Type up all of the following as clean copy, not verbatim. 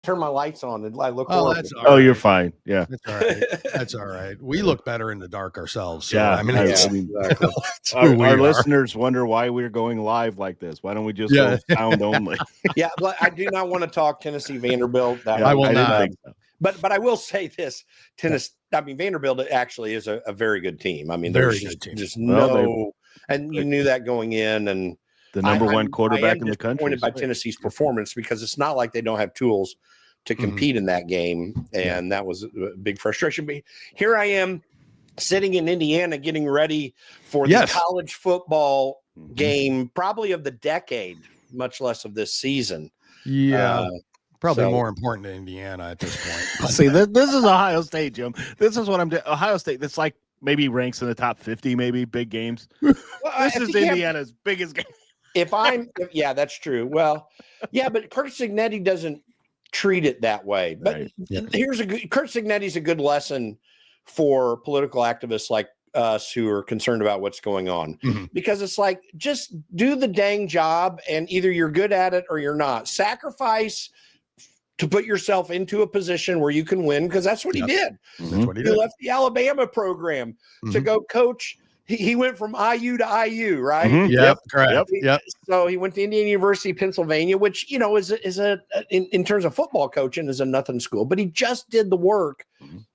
turn my lights on and I look Oh, horrible. that's all right. you're fine. Yeah. That's all right. That's all right. We look better in the dark ourselves. So, Yeah, I mean, exactly. it's Our, who we our are. listeners wonder why we're going live like this. Why don't we just go sound only? Yeah, but I do not want to talk Tennessee Vanderbilt. That I will didn't not. think so. But I will say this: Vanderbilt actually is a very good team. I mean, Very there's good team. just Well, no, and you knew that going in, and The number one I quarterback am in the country. disappointed by Tennessee's performance because it's not like they don't have tools to compete in that game, and that was a big frustration. But here I am sitting in Indiana getting ready for the college football game, probably of the decade, much less of this season. Yeah. Probably so- more important to Indiana at this point. See, this is Ohio State, Jim. This is what I'm doing. Ohio State, that's like maybe ranks in the top 50, maybe big games. Well, This is Indiana's biggest game. Yeah, that's true. Well, yeah, but Kurt Cignetti doesn't treat it that way. But Right. Kurt Cignetti's a good lesson for political activists like us who are concerned about what's going on, because it's like, just do the dang job, and either you're good at it or you're not. Sacrifice to put yourself into a position where you can win, because that's what he did. That's what he He did. left the Alabama program to go coach. He went from IU to IU, right? Yep. Correct. Yep. So he went to Indiana University, Pennsylvania, which, you know, is in terms of football coaching is a nothing school, but he just did the work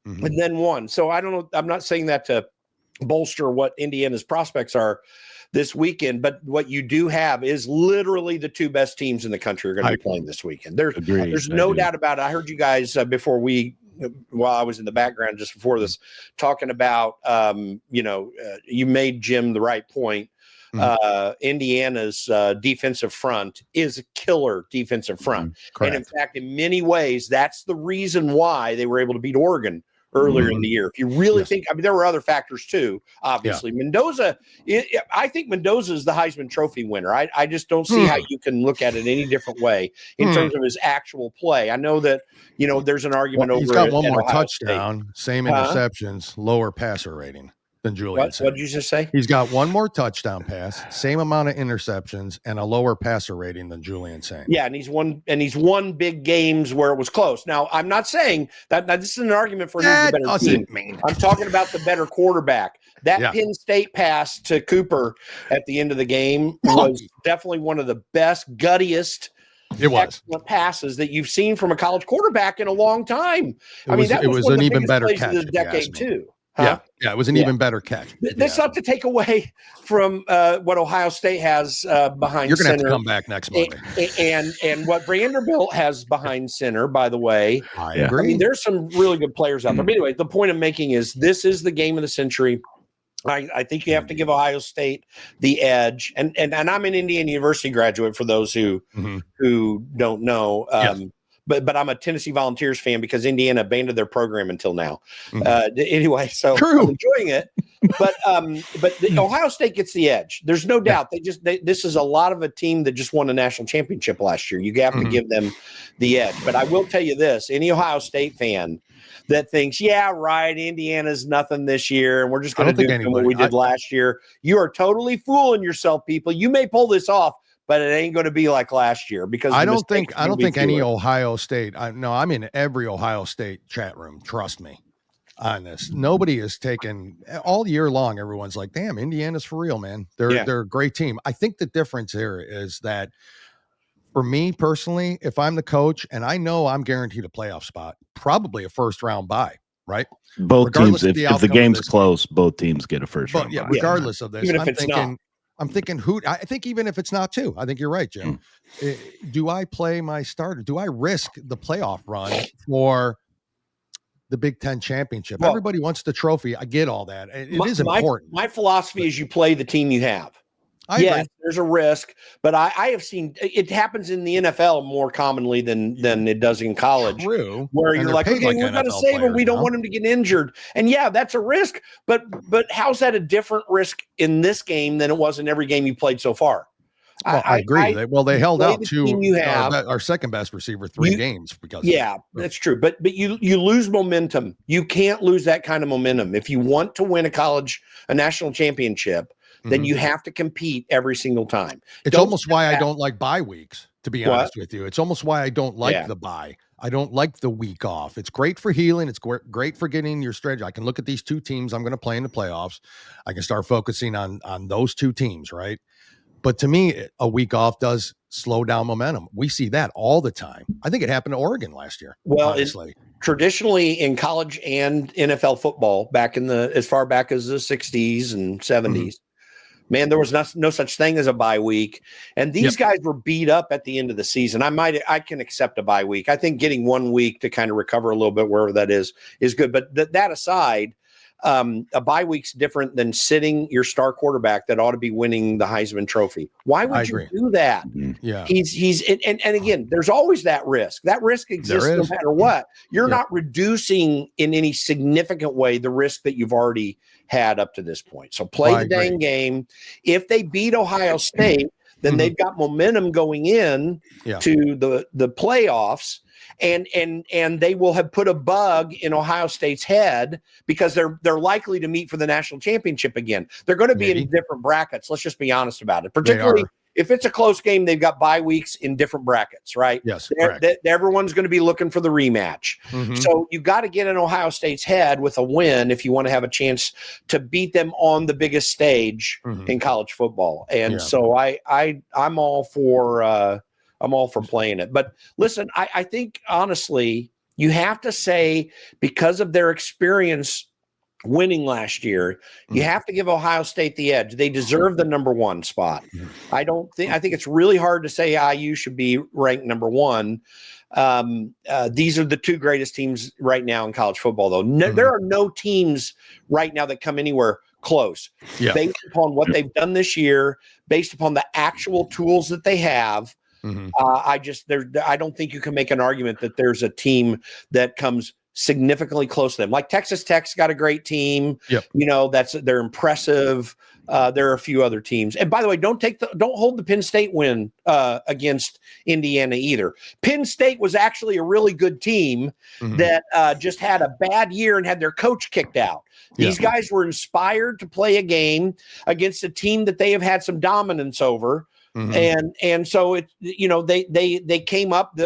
and then won. So I don't know. I'm not saying that to bolster what Indiana's prospects are this weekend, but what you do have is literally the two best teams in the country are going to be playing this weekend. There's no doubt about it. I heard you guys while I was in the background just before this, talking about, you made Jim the right point. Indiana's defensive front is a killer defensive front. And in fact, in many ways, that's the reason why they were able to beat Oregon earlier in the year. If you really think, I mean, there were other factors too, obviously. Mendoza, I think Mendoza is the Heisman Trophy winner. I just don't see how you can look at it any different way in terms of his actual play. I know that, there's an argument over. He's got one more Ohio touchdown, State. same interceptions, lower passer rating than Julian. What did you just say? He's got one more touchdown pass, same amount of interceptions, and a lower passer rating than Julian Saint. Yeah, and he's won big games where it was close. Now, I'm not saying that this is an argument for who's the better team. I'm talking about the better quarterback. That Penn State pass to Cooper at the end of the game was definitely one of the best, guttiest, excellent passes that you've seen from a college quarterback in a long time. It was an even better catch of the decade too. Huh? Yeah, it was an even better catch. That's not to take away from what Ohio State has behind You're going to have center. to come back next Monday. And what Vanderbilt has behind center, by the way. I agree. I mean, there's some really good players out there. But anyway, the point I'm making is this is the game of the century. I think you have to give Ohio State the edge. And I'm an Indiana University graduate, for those who don't know. But I'm a Tennessee Volunteers fan because Indiana abandoned their program until now. Anyway, so I'm enjoying it. But Ohio State gets the edge. There's no doubt. This is a lot of a team that just won a national championship last year. You have to give them the edge. But I will tell you this: any Ohio State fan that thinks, Indiana's nothing this year, and we're just going to do what we did last year, you are totally fooling yourself, people. You may pull this off, but it ain't going to be like last year, because I don't think any Ohio State. I'm in every Ohio State chat room. Trust me on this. Nobody is taken all year long. Everyone's like, "Damn, Indiana's for real, man. They're a great team." I think the difference here is that, for me personally, if I'm the coach and I know I'm guaranteed a playoff spot, probably a first round bye, right? Both teams, if the game's close, both teams get a first round bye. Regardless of this, even if it's not. I'm thinking I think even if it's not too, I think you're right, Jim. Do I play my starter? Do I risk the playoff run for the Big Ten championship? Well, everybody wants the trophy. I get all that. It is important. My philosophy is you play the team you have. Yes, there's a risk, but I have seen it happens in the NFL more commonly than it does in college. True. Where you're like, okay, we're going to save him. We don't want him to get injured. And that's a risk. But how's that a different risk in this game than it was in every game you played so far? Well, I agree. They held out to our second best receiver 3 games because that's true. But you lose momentum. You can't lose that kind of momentum if you want to win a national championship. Then you have to compete every single time. It's almost why I don't like bye weeks, to be honest with you. It's almost why I don't like the bye. I don't like the week off. It's great for healing. It's great for getting your strategy. I can look at these two teams I'm going to play in the playoffs. I can start focusing on those two teams, right? But to me, a week off does slow down momentum. We see that all the time. I think it happened to Oregon last year. Well, honestly, traditionally in college and NFL football, back in as far back as the 60s and 70s, man, there was no such thing as a bye week. And these guys were beat up at the end of the season. I can accept a bye week. I think getting 1 week to kind of recover a little bit, wherever that is good. But that aside, a bye week's different than sitting your star quarterback that ought to be winning the Heisman Trophy. Why would you do that? Yeah, he's and again, there's always that risk. That risk exists no matter what. You're not reducing in any significant way the risk that you've already had up to this point. So play the dang game. If they beat Ohio State, then they've got momentum going in to the playoffs. And they will have put a bug in Ohio State's head because they're likely to meet for the national championship again. They're going to be in different brackets. Let's just be honest about it. Particularly if it's a close game, they've got bye weeks in different brackets, right? Yes, everyone's going to be looking for the rematch. So you got to get in Ohio State's head with a win if you want to have a chance to beat them on the biggest stage in college football. And so I'm all for. I'm all for playing it. But listen, I think, honestly, you have to say, because of their experience winning last year, you have to give Ohio State the edge. They deserve the number one spot. I think it's really hard to say IU should be ranked number one. These are the two greatest teams right now in college football, though. There are no teams right now that come anywhere close based upon what they've done this year, based upon the actual tools that they have. I don't think you can make an argument that there's a team that comes significantly close to them. Like Texas Tech's got a great team. You know, they're impressive. There are a few other teams. And by the way, don't hold the Penn State win against Indiana either. Penn State was actually a really good team that just had a bad year and had their coach kicked out. These guys were inspired to play a game against a team that they have had some dominance over. And so they came up.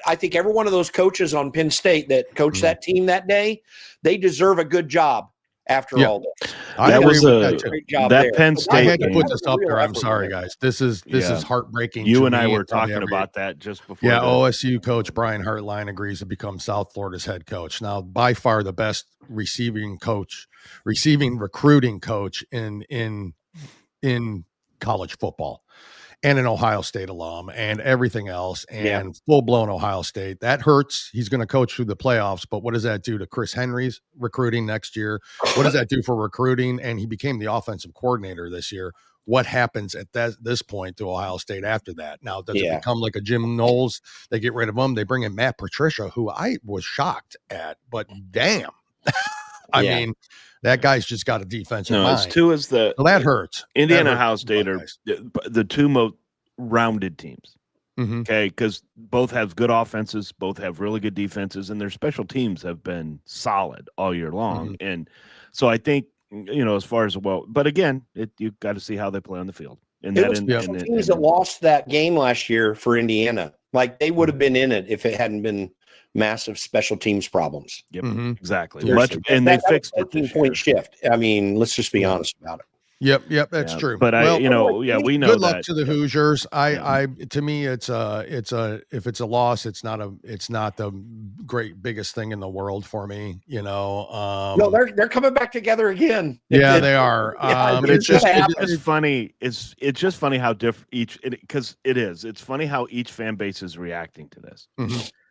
I think every one of those coaches on Penn State that coached that team that day, they deserve a good job after all this. I agree with that too. Great job that there. Penn State. I had to put this up there. I'm sorry, guys. This is heartbreaking. You and I were talking about that just before. Yeah, OSU coach Brian Hartline agrees to become South Florida's head coach. Now, by far the best receiving recruiting coach in college football. And an Ohio State alum and everything else and full-blown Ohio State. That hurts. He's going to coach through the playoffs, but what does that do to Chris Henry's recruiting next year? What does that do for recruiting? And he became the offensive coordinator this year. What happens at this point to Ohio State after that? Now, does it become like a Jim Knowles? They get rid of him. They bring in Matt Patricia, who I was shocked at, but damn. I mean, that guy's just got a defensive mind. So that hurts. Indiana and Ohio State are the two most rounded teams. Okay, because both have good offenses, both have really good defenses, and their special teams have been solid all year long. And so I think, as far as but again, you've got to see how they play on the field. And it was special teams that lost that game last year for Indiana. Like, they would have been in it if it hadn't been massive special teams problems. Exactly. And they fixed it. 13-point shift. I mean, let's just be honest about it. Yep, that's true. But we know. Good luck to the Hoosiers. To me, if it's a loss, it's not the biggest thing in the world for me. No, they're coming back together again. Yeah, they are. It's just funny. It's just funny how different it's funny how each fan base is reacting to this.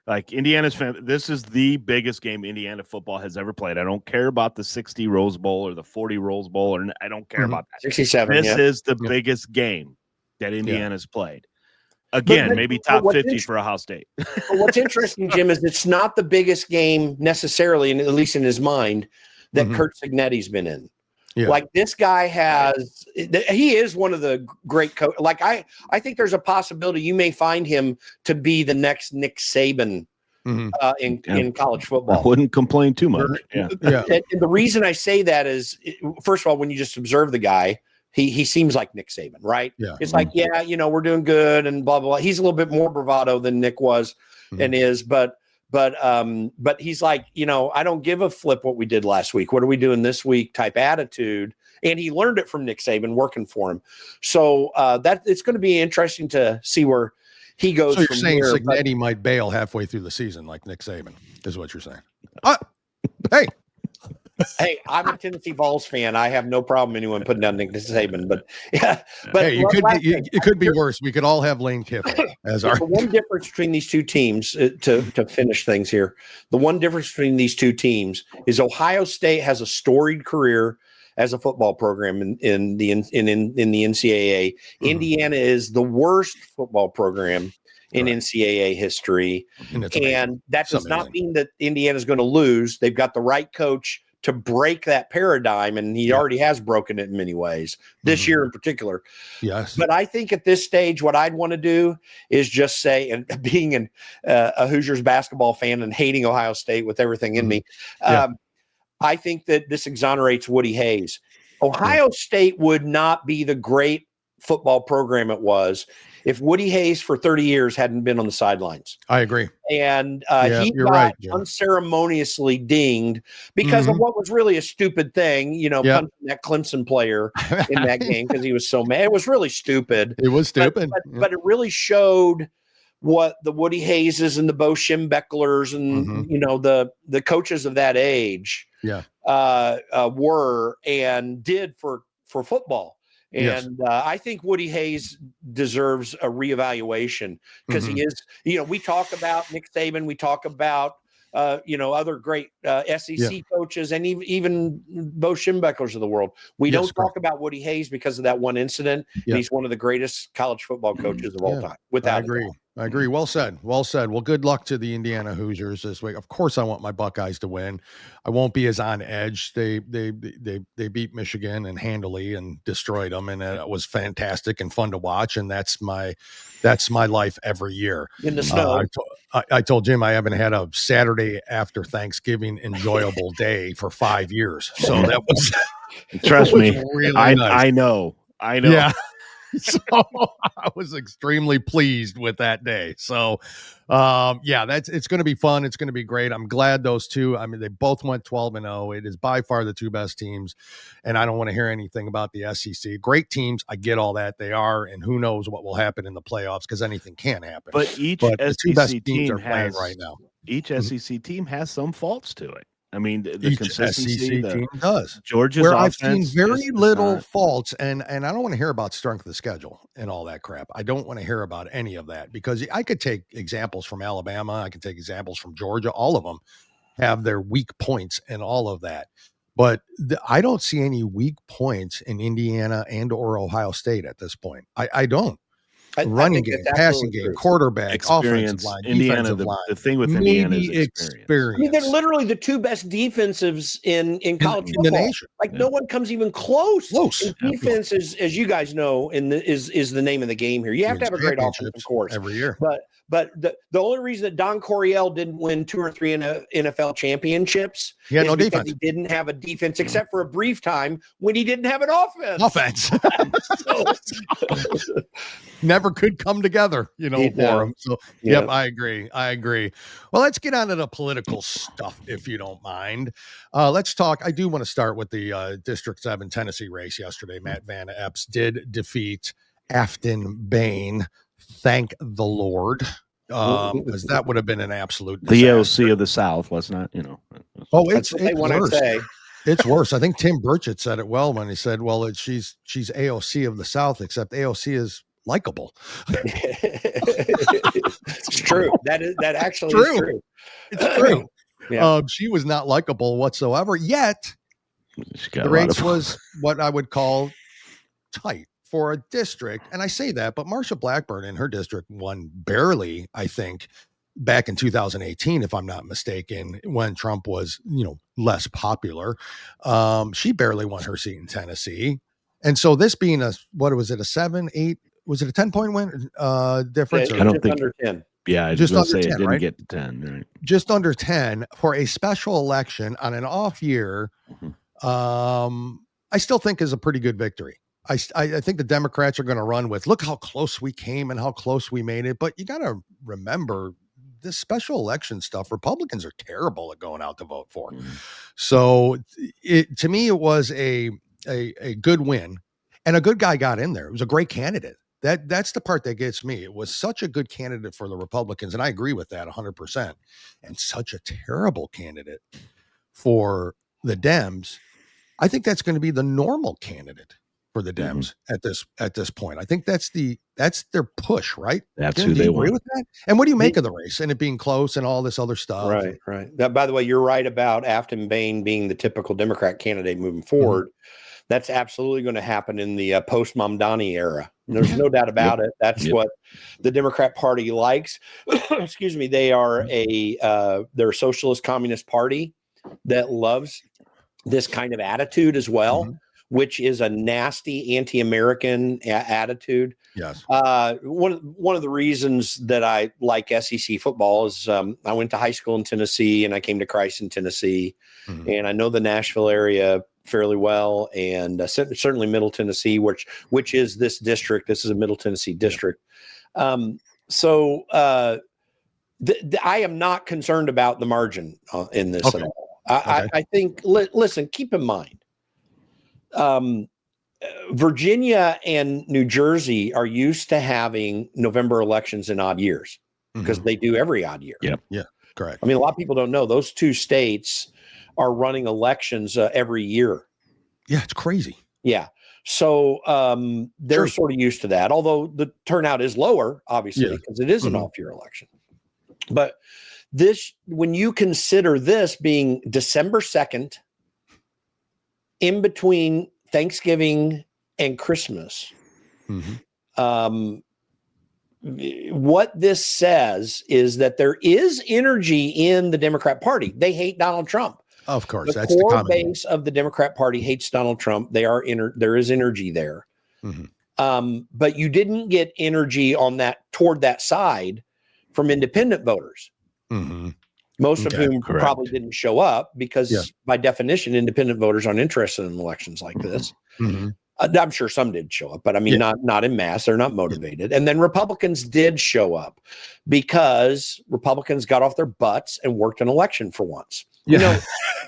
Like Indiana's this is the biggest game Indiana football has ever played. I don't care about the 60 Rose Bowl or the 40 Rose Bowl, or I don't care about that. 67. This is the biggest game that Indiana's played. Again, maybe top 50 for Ohio State. What's interesting, Jim, is it's not the biggest game necessarily, at least in his mind, that Kurt Cignetti's been in. Yeah. Like, this guy he is one of the great coaches. Like, I think there's a possibility you may find him to be the next Nick Saban in college football. I wouldn't complain too much. And the reason I say that is, first of all, when you just observe the guy, he seems like Nick Saban, right? Yeah. It's like, we're doing good and blah, blah, blah. He's a little bit more bravado than Nick was and is, but But he's like, I don't give a flip what we did last week. What are we doing this week type attitude. And he learned it from Nick Saban working for him. So that it's going to be interesting to see where he goes. So you're from saying here, Cignetti might bail halfway through the season like Nick Saban is what you're saying. Hey, I'm a Tennessee Vols fan. I have no problem anyone putting down Nick Saban, but but hey, it could be worse. We could all have Lane Kiffin as our. The one difference between these two teams, to finish things here, the one difference between these two teams is Ohio State has a storied career as a football program in the NCAA. Mm-hmm. Indiana is the worst football program in NCAA history, and that does not mean that Indiana is going to lose. They've got the right coach to break that paradigm, and he already has broken it in many ways this year in particular. Yes. But I think at this stage, what I'd want to do is just say, and being a Hoosiers basketball fan and hating Ohio State with everything in me, I think that this exonerates Woody Hayes. Ohio State would not be the great football program it was if Woody Hayes for 30 years hadn't been on the sidelines. I agree. And he got unceremoniously dinged because of what was really a stupid thing, punching that Clemson player in that game because he was so mad. It was really stupid. It was stupid. But it really showed what the Woody Hayeses and the Bo Schembechlers and, the coaches of that age were and did for football. And I think Woody Hayes deserves a reevaluation because he is, we talk about Nick Saban, we talk about, other great SEC coaches and even Bo Schembechlers of the world. We don't talk about Woody Hayes because of that one incident. And he's one of the greatest college football coaches of all time. Without I agree. Well said. Well said. Well, good luck to the Indiana Hoosiers this week. Of course, I want my Buckeyes to win. I won't be as on edge. They beat Michigan and handily and destroyed them, and it was fantastic and fun to watch. And that's my life every year. In the snow. I told Jim I haven't had a Saturday after Thanksgiving enjoyable day for 5 years. So that was trust me. Really nice. I know. Yeah. So I was extremely pleased with that day. So, it's going to be fun. It's going to be great. I'm glad those two, they both went 12-0. It is by far the two best teams. And I don't want to hear anything about the SEC. Great teams. I get all that they are. And who knows what will happen in the playoffs because anything can happen. But each SEC team has right now. Each SEC team has some faults to it. The consistency team does. Georgia's where I've seen very little faults, and I don't want to hear about strength of schedule and all that crap. I don't want to hear about any of that because I could take examples from Alabama. I can take examples from Georgia. All of them have their weak points and all of that. But I don't see any weak points in Indiana and or Ohio State at this point. I don't. Running game, passing game, quarterback, offensive line, Indiana. The thing with Indiana is experience. They're literally the two best defensives in college football. In the nation. No one comes even close. Defense as you guys know, is the name of the game here. You have to have a great offense, of course, every year. But the only reason that Don Coryell didn't win 2 or 3 NFL championships is because defense. He didn't have a defense, except for a brief time when he didn't have an offense. Never could come together, for him. So, I agree. Well, let's get on to the political stuff, if you don't mind. Let's talk. I do want to start with the District 7 Tennessee race yesterday. Matt Van Epps did defeat Afton Bane. Thank the Lord. Because that would have been an absolute disaster. The AOC of the South. Let's not, Oh, it's worse. It's worse. I think Tim Burchett said it well when he said, well, she's AOC of the South, except AOC is likable. It's true. That actually is true. It's true. Yeah. She was not likable whatsoever, yet the race was what I would call tight for a district. And I say that, but Marsha Blackburn in her district won barely, I think, back in 2018, if I'm not mistaken, when Trump was, less popular. She barely won her seat in Tennessee. And so this being a 7, 8, was it a 10-point win difference? I don't think under 10. Yeah, I just say 10, it didn't right? Get to 10. Right? Just under 10 for a special election on an off year. I still think is a pretty good victory. I think the Democrats are going to run with, look how close we came and how close we made it. But you got to remember this special election stuff, Republicans are terrible at going out to vote for. So to me, it was a good win, and a good guy got in there. It was a great candidate. That's the part that gets me. It was such a good candidate for the Republicans, and I agree with that 100%, and such a terrible candidate for the Dems. I think that's going to be the normal candidate for the Dems at this point. I think that's their push, right? That's Jim, who they agree want. with that? And what do you make of the race and it being close and all this other stuff? Right. That, by the way, you're right about Afton Bane being the typical Democrat candidate moving forward. That's absolutely going to happen in the post-Mamdani era. There's no doubt about it. That's what the Democrat Party likes. Excuse me. They are they're a socialist communist party that loves this kind of attitude as well, which is a nasty anti-American attitude. Yes. One of the reasons that I like SEC football is I went to high school in Tennessee and I came to Christ in Tennessee, and I know the Nashville area fairly well, and certainly Middle Tennessee, which is this district. This is a Middle Tennessee district. So I am not concerned about the margin in this at all. I think, listen, keep in mind, Virginia and New Jersey are used to having November elections in odd years because they do every odd year. Yeah, correct. I mean, a lot of people don't know those two states are running elections every year. Yeah, it's crazy. Yeah. So they're sort of used to that, although the turnout is lower, obviously, because it is an off-year election. But when you consider this being December 2nd, in between Thanksgiving and Christmas, what this says is that there is energy in the Democrat Party. They hate Donald Trump. Of course, that's the core base of the Democrat Party hates Donald Trump. There is energy there, but you didn't get energy toward that side from independent voters, most of whom probably didn't show up because, by definition, independent voters aren't interested in elections like this. I'm sure some did show up, but I mean, not in mass. They're not motivated. And then Republicans did show up because Republicans got off their butts and worked an election for once. You know,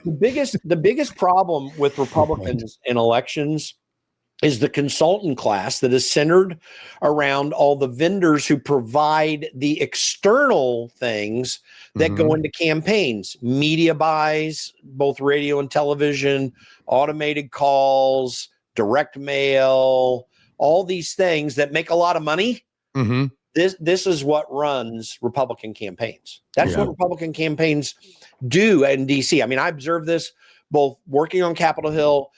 the biggest problem with Republicans in elections is the consultant class that is centered around all the vendors who provide the external things that go into campaigns, media buys, both radio and television, automated calls, direct mail, all these things that make a lot of money. This is what runs Republican campaigns. That's what Republican campaigns do in DC. I mean, I observed this both working on Capitol Hill,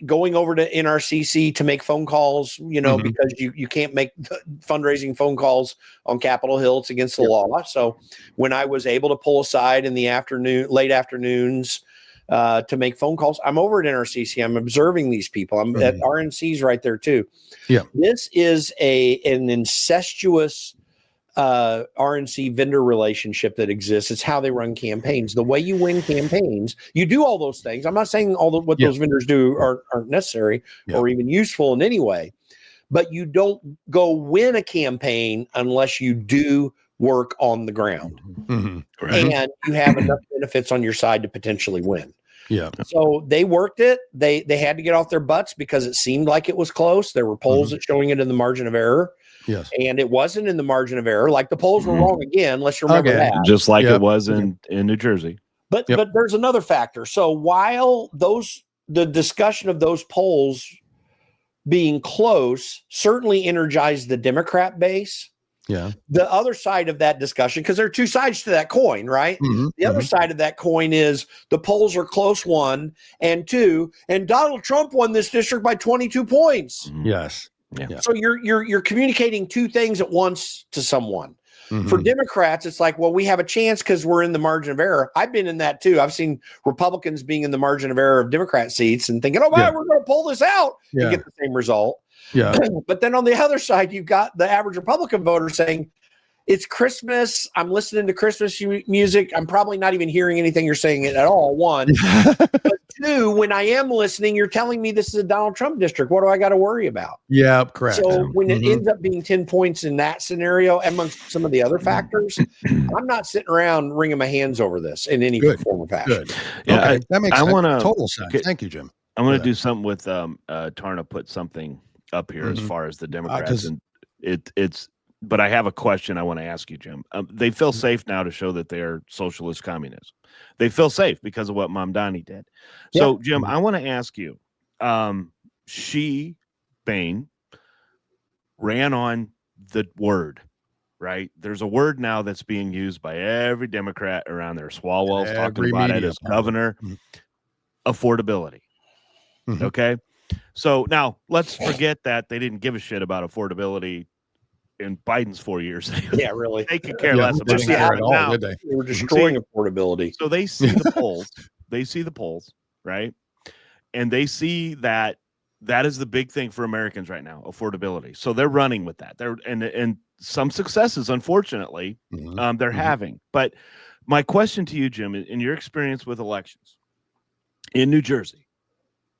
going over to NRCC to make phone calls, because you can't make fundraising phone calls on Capitol Hill. It's against the law. So when I was able to pull aside in the late afternoons to make phone calls, I'm over at NRCC. I'm observing these people. I'm at RNC's right there too. Yeah. This is an incestuous RNC vendor relationship that exists. It's how they run campaigns. The way you win campaigns, you do all those things. I'm not saying what those vendors do aren't necessary or even useful in any way, but you don't go win a campaign unless you do work on the ground and you have enough benefits on your side to potentially win. Yeah. So they worked it. They had to get off their butts because it seemed like it was close. There were polls that showing it in the margin of error. Yes. And it wasn't in the margin of error. Like the polls were wrong again. Let's remember that. Just like it was in New Jersey. But there's another factor. So while the discussion of those polls being close certainly energized the Democrat base. Yeah. The other side of that discussion, because there are two sides to that coin, right? The other side of that coin is the polls are close, 1 and 2, and Donald Trump won this district by 22 points. Yes. Yeah. So you're communicating two things at once to someone. For Democrats, it's like, well, we have a chance because we're in the margin of error. I've been in that too. I've seen Republicans being in the margin of error of Democrat seats and thinking, we're going to pull this out and get the same result. Yeah. But then on the other side, you've got the average Republican voter saying, It's Christmas. I'm listening to Christmas music. I'm probably not even hearing anything you're saying at all. One, but two, when I am listening, you're telling me this is a Donald Trump district. What do I got to worry about? Yeah, correct. So when it ends up being 10 points in that scenario, amongst some of the other factors, I'm not sitting around wringing my hands over this in any form or fashion. Good. Yeah, okay. That makes total sense. Okay, thank you, Jim. I want to do something with Tarna put something up here as far as the Democrats, and it's. But I have a question I want to ask you, Jim. They feel safe now to show that they're socialist communism. They feel safe because of what Mamdani did. So, Jim, I want to ask you, Bane ran on the word, right? There's a word now that's being used by every Democrat around there. Swalwell's talking about it as governor. Affordability. Okay? So now let's forget that they didn't give a shit about affordability in Biden's 4 years. Yeah, really. They could care less about that at all, now. did they? They were destroying affordability. So they see the polls. They see the polls, right? And they see that is the big thing for Americans right now, affordability. So they're running with that. They're and some successes, unfortunately, they're having. But my question to you, Jim, in your experience with elections in New Jersey,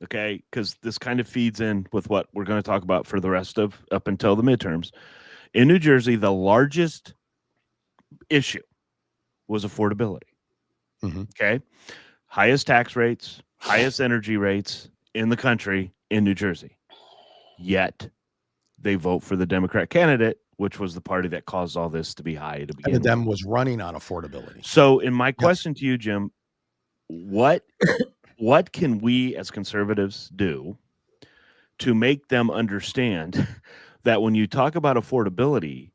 okay, because this kind of feeds in with what we're going to talk about for the rest of up until the midterms. In New Jersey, the largest issue was affordability. Okay. Highest tax rates, highest energy rates in the country in New Jersey. Yet they vote for the Democrat candidate, which was the party that caused all this to be high to begin with. Them was running on affordability. So in my question to you, Jim, what can we as conservatives do to make them understand that when you talk about affordability,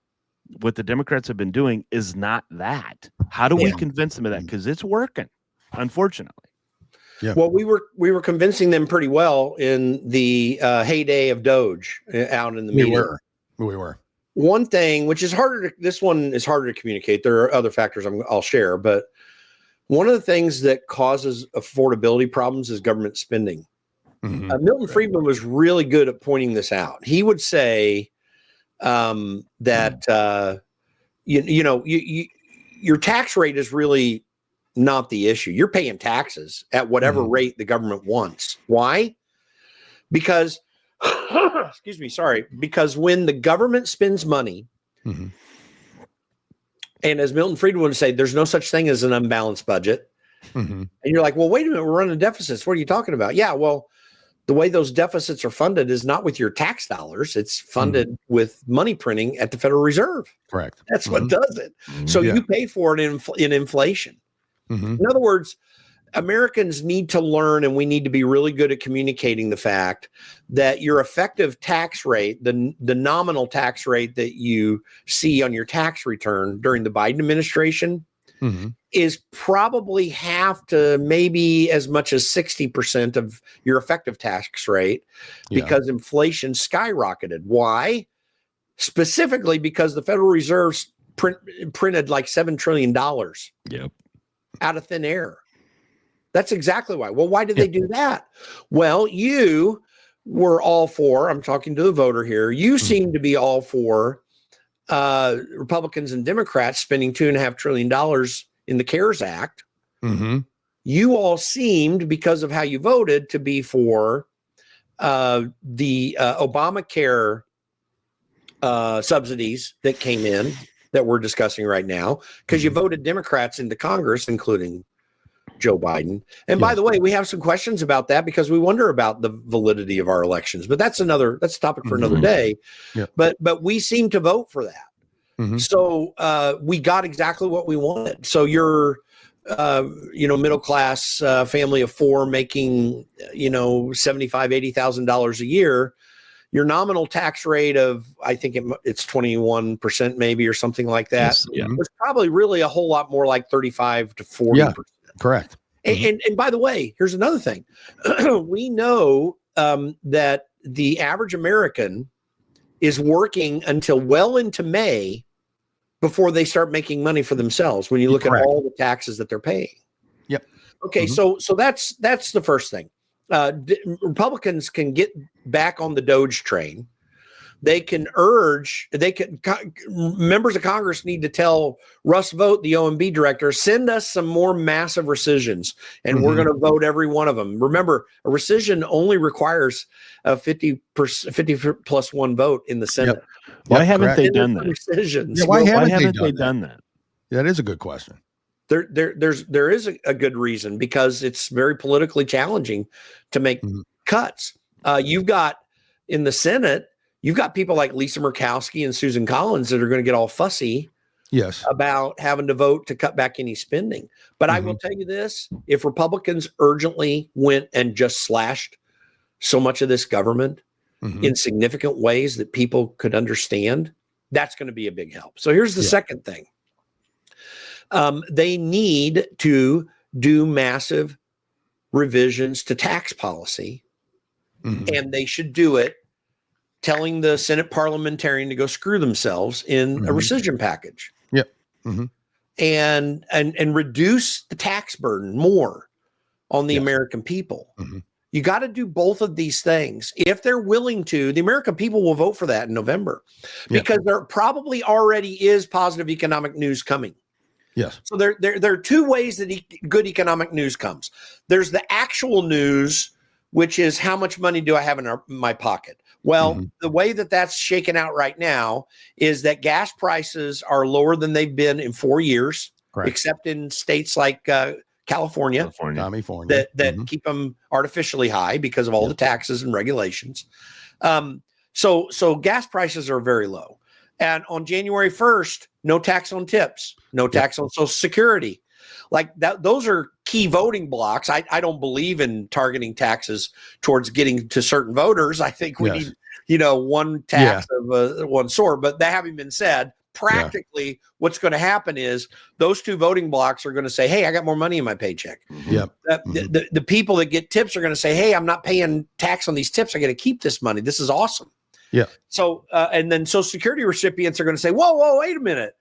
what the Democrats have been doing is not that? How do we convince them of that? Because it's working, unfortunately. Yeah. Well, we were convincing them pretty well in the heyday of Doge out in the media. We were. One thing, which is this one is harder to communicate. There are other factors I'll share, but one of the things that causes affordability problems is government spending. Milton Friedman was really good at pointing this out. He would say that your tax rate is really not the issue. You're paying taxes at whatever rate the government wants. Why? Because, excuse me, sorry. Because when the government spends money, and as Milton Friedman would say, there's no such thing as an unbalanced budget. And you're like, well, wait a minute, we're running deficits. What are you talking about? Yeah, well, the way those deficits are funded is not with your tax dollars. It's funded with money printing at the Federal Reserve. Correct. That's what does it. So you pay for it in inflation. In other words, Americans need to learn, and we need to be really good at communicating the fact that your effective tax rate, the nominal tax rate that you see on your tax return during the Biden administration, is probably half to maybe as much as 60% of your effective tax rate because inflation skyrocketed. Why? Specifically because the Federal Reserve printed like $7 trillion out of thin air. That's exactly why. Well, why did they do that? Well, you were all for, I'm talking to the voter here, you seem to be all for Republicans and Democrats spending $2.5 trillion in the CARES Act. You all seemed, because of how you voted, to be for the Obamacare subsidies that came in that we're discussing right now, because you voted Democrats into Congress, including Joe Biden. And by the way, we have some questions about that because we wonder about the validity of our elections, but that's a topic for another day. But we seem to vote for that. So we got exactly what we wanted. So you're middle class family of four making $75,000, $80,000 a year. Your nominal tax rate of, I think it's 21% maybe or something like that. It's probably really a whole lot more like 35 to 40%. Correct. And by the way, here's another thing. We know that the average American is working until well into May before they start making money for themselves when you look at all the taxes that they're paying. Okay, so that's the first thing. Republicans can get back on the Doge train members of Congress need to tell Russ Vought, the OMB director, send us some more massive rescissions, and we're going to vote every one of them. Remember, a rescission only requires a 50 plus one vote in the Senate. Yep. Why haven't they done that? Rescissions. Yeah, why haven't they done that? Yeah, that is a good question. There is a good reason, because it's very politically challenging to make cuts. You've got in the Senate, you've got people like Lisa Murkowski and Susan Collins that are going to get all fussy about having to vote to cut back any spending. But I will tell you this, if Republicans urgently went and just slashed so much of this government in significant ways that people could understand, that's going to be a big help. So here's the second thing. They need to do massive revisions to tax policy, and they should do it telling the Senate parliamentarian to go screw themselves in a rescission package. Yep. And reduce the tax burden more on the American people. You got to do both of these things. If they're willing to, the American people will vote for that in November, because there probably already is positive economic news coming. Yes. So there are two ways that good economic news comes. There's the actual news, which is how much money do I have in my pocket? Well, the way that that's shaken out right now is that gas prices are lower than they've been in 4 years, except in states like California that keep them artificially high because of all the taxes and regulations. So gas prices are very low. And on January 1st, no tax on tips, no tax on Social Security. Like that, those are key voting blocks. I don't believe in targeting taxes towards getting to certain voters. I think we need, one tax of one sort. But that having been said, practically what's going to happen is those two voting blocks are going to say, hey, I got more money in my paycheck. The people that get tips are going to say, hey, I'm not paying tax on these tips. I got to keep this money. This is awesome. So, and then Social Security recipients are going to say, whoa, wait a minute.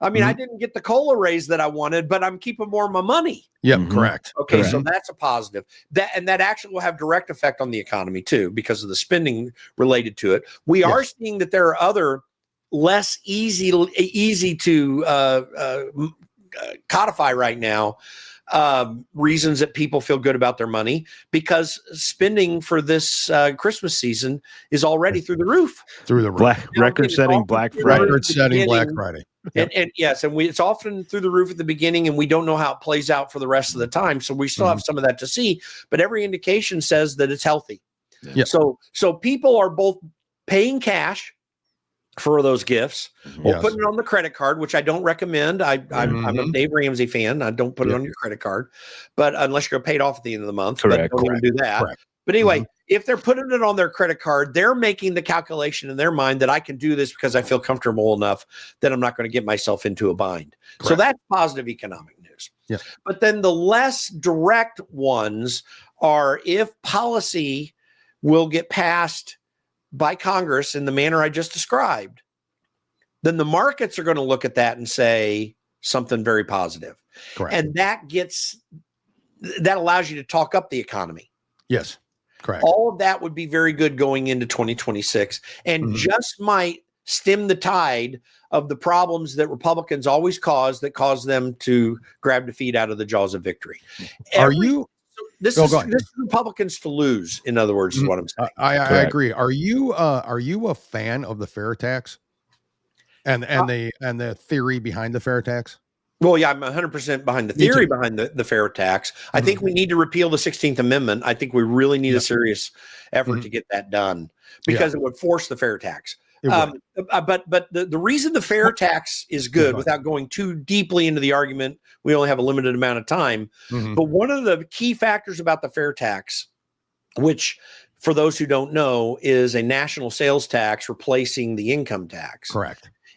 I mean, I didn't get the COLA raise that I wanted, but I'm keeping more of my money. Correct. Okay, so that's a positive. That actually will have direct effect on the economy too, because of the spending related to it. We are seeing that there are other less easy to codify right now reasons that people feel good about their money, because spending for this Christmas season is already through the roof. Record-setting Black Friday. And yes, and it's often through the roof at the beginning, and we don't know how it plays out for the rest of the time. So we still have some of that to see, but every indication says that it's healthy. So people are both paying cash for those gifts or putting it on the credit card, which I don't recommend. I'm a Dave Ramsey fan. I don't put it on your credit card, but unless you're paid off at the end of the month, don't even do that. But anyway, if they're putting it on their credit card, they're making the calculation in their mind that I can do this because I feel comfortable enough that I'm not going to get myself into a bind. So that's positive economic news. But then the less direct ones are if policy will get passed by Congress in the manner I just described, then the markets are going to look at that and say something very positive. And that allows you to talk up the economy. All of that would be very good going into 2026, and just might stem the tide of the problems that Republicans always cause them to grab defeat out of the jaws of victory. This is Republicans to lose, in other words, is what I'm saying. I agree. Are you a fan of the fair tax and the theory behind the fair tax? Well, yeah, I'm 100% behind the theory behind the fair tax. I think we need to repeal the 16th Amendment. I think we really need a serious effort to get that done, because it would force the fair tax. But the reason the fair tax is good, without going too deeply into the argument, we only have a limited amount of time. But one of the key factors about the fair tax, which for those who don't know, is a national sales tax replacing the income tax.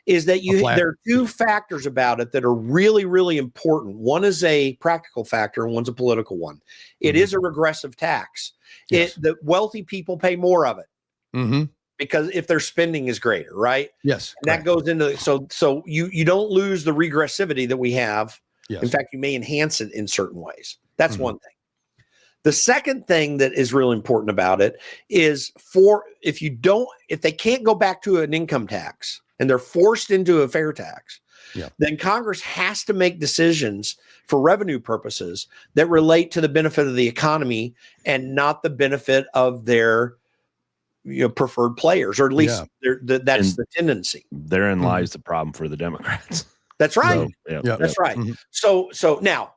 Is that there are two factors about it that are really, really important. One is a practical factor and one's a political one. It is a regressive tax. The wealthy people pay more of it. Because if their spending is greater, right? And that goes into so you don't lose the regressivity that we have. In fact, you may enhance it in certain ways. That's one thing. The second thing that is really important about it is if they can't go back to an income tax and they're forced into a fair tax, then Congress has to make decisions for revenue purposes that relate to the benefit of the economy and not the benefit of their preferred players, or at least that's the tendency. Therein lies the problem for the Democrats. That's right. So, that's right. So now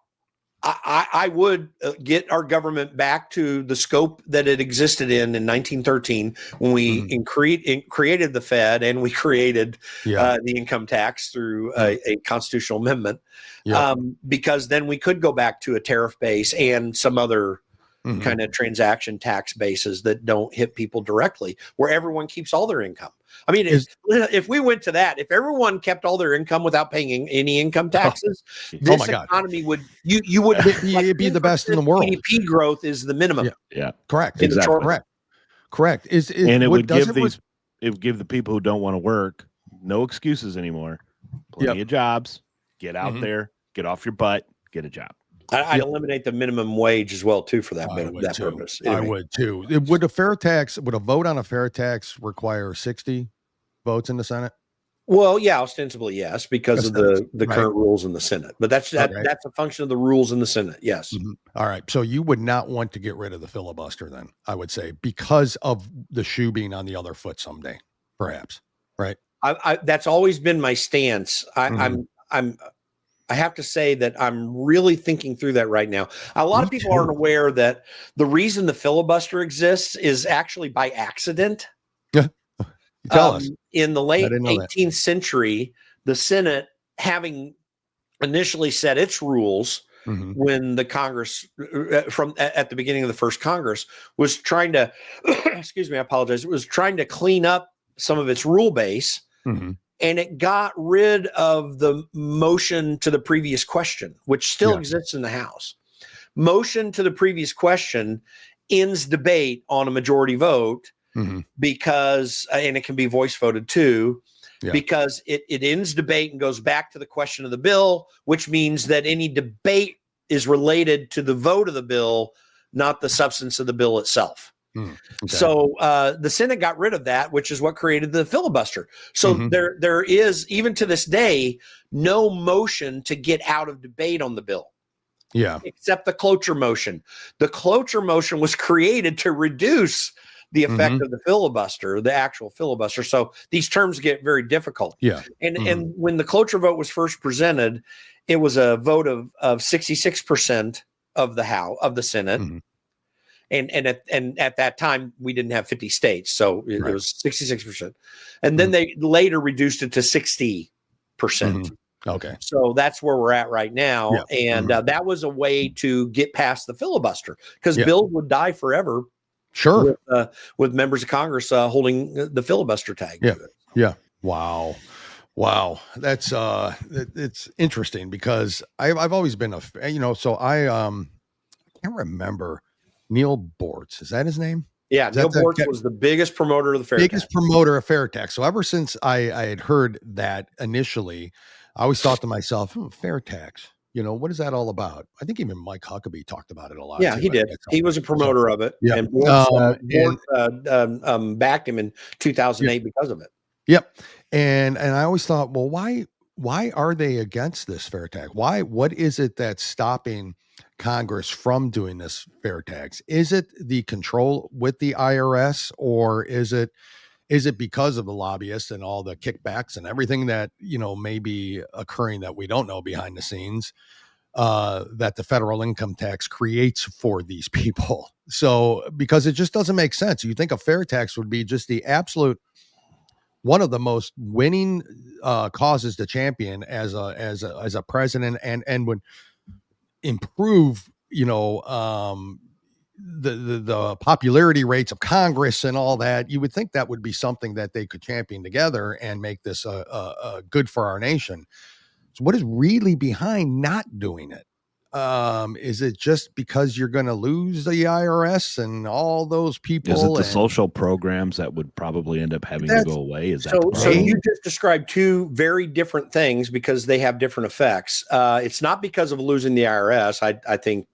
I would get our government back to the scope that it existed in 1913 when we created the Fed and we created the income tax through a constitutional amendment, because then we could go back to a tariff base and some other kind of transaction tax bases that don't hit people directly, where everyone keeps all their income. I mean, if we went to that, if everyone kept all their income without paying any income taxes, this economy would it'd be the best in the world. GDP growth is the minimum. Yeah. Correct. Exactly. Correct. And it would give the people who don't want to work no excuses anymore. Plenty of jobs. Get out there, get off your butt, get a job. I'd eliminate the minimum wage as well, too, for that purpose. I would, too. Would a vote on a fair tax require 60 votes in the Senate? Well, yeah, ostensibly, yes, because of the current rules in the Senate. But that's a function of the rules in the Senate, yes. All right. So you would not want to get rid of the filibuster then, I would say, because of the shoe being on the other foot someday, perhaps, right? That's always been my stance. I have to say that I'm really thinking through that right now. A lot of people aren't aware that the reason the filibuster exists is actually by accident. Tell us. In the late 18th century, the Senate, having initially set its rules when the Congress, at the beginning of the first Congress, was trying to, excuse me, I apologize, it was trying to clean up some of its rule base. And it got rid of the motion to the previous question, which still exists in the House. Motion to the previous question ends debate on a majority vote because, and it can be voice voted too, because it ends debate and goes back to the question of the bill, which means that any debate is related to the vote of the bill, not the substance of the bill itself. So the Senate got rid of that, which is what created the filibuster. So there is, even to this day, no motion to get out of debate on the bill. Except the cloture motion. The cloture motion was created to reduce the effect of the filibuster, the actual filibuster. So these terms get very difficult. And when the cloture vote was first presented, it was a vote of 66% of the Senate. And at that time, we didn't have 50 states, so it was 66%. And then they later reduced it to 60%. Okay. So that's where we're at right now. And that was a way to get past the filibuster, because bills would die forever. With members of Congress holding the filibuster tag. Wow. That's it's interesting, because I've always been so I can't remember. Neil Bortz, is that his name? Yeah, Neil Bortz was the biggest promoter of the fair tax. Promoter of fair tax. So ever since I had heard that initially, I always thought to myself, fair tax, what is that all about? I think even Mike Huckabee talked about it a lot. Yeah, he did. He was a promoter of it. And Bortz backed him in 2008 because of it. And I always thought, well, why are they against this fair tax? What is it that's stopping Congress from doing this fair tax? Is it the control with the IRS, or is it because of the lobbyists and all the kickbacks and everything that may be occurring that we don't know behind the scenes, that the federal income tax creates for these people? So, because it just doesn't make sense. You think a fair tax would be just the absolute one of the most winning causes to champion as a president, and would improve, the popularity rates of Congress and all that. You would think that would be something that they could champion together and make this good for our nation. So what is really behind not doing it? Is it just because you're going to lose the IRS and all those people? Is it the social programs that would probably end up having to go away? Is that so you just described two very different things because they have different effects. It's not because of losing the IRS. I think,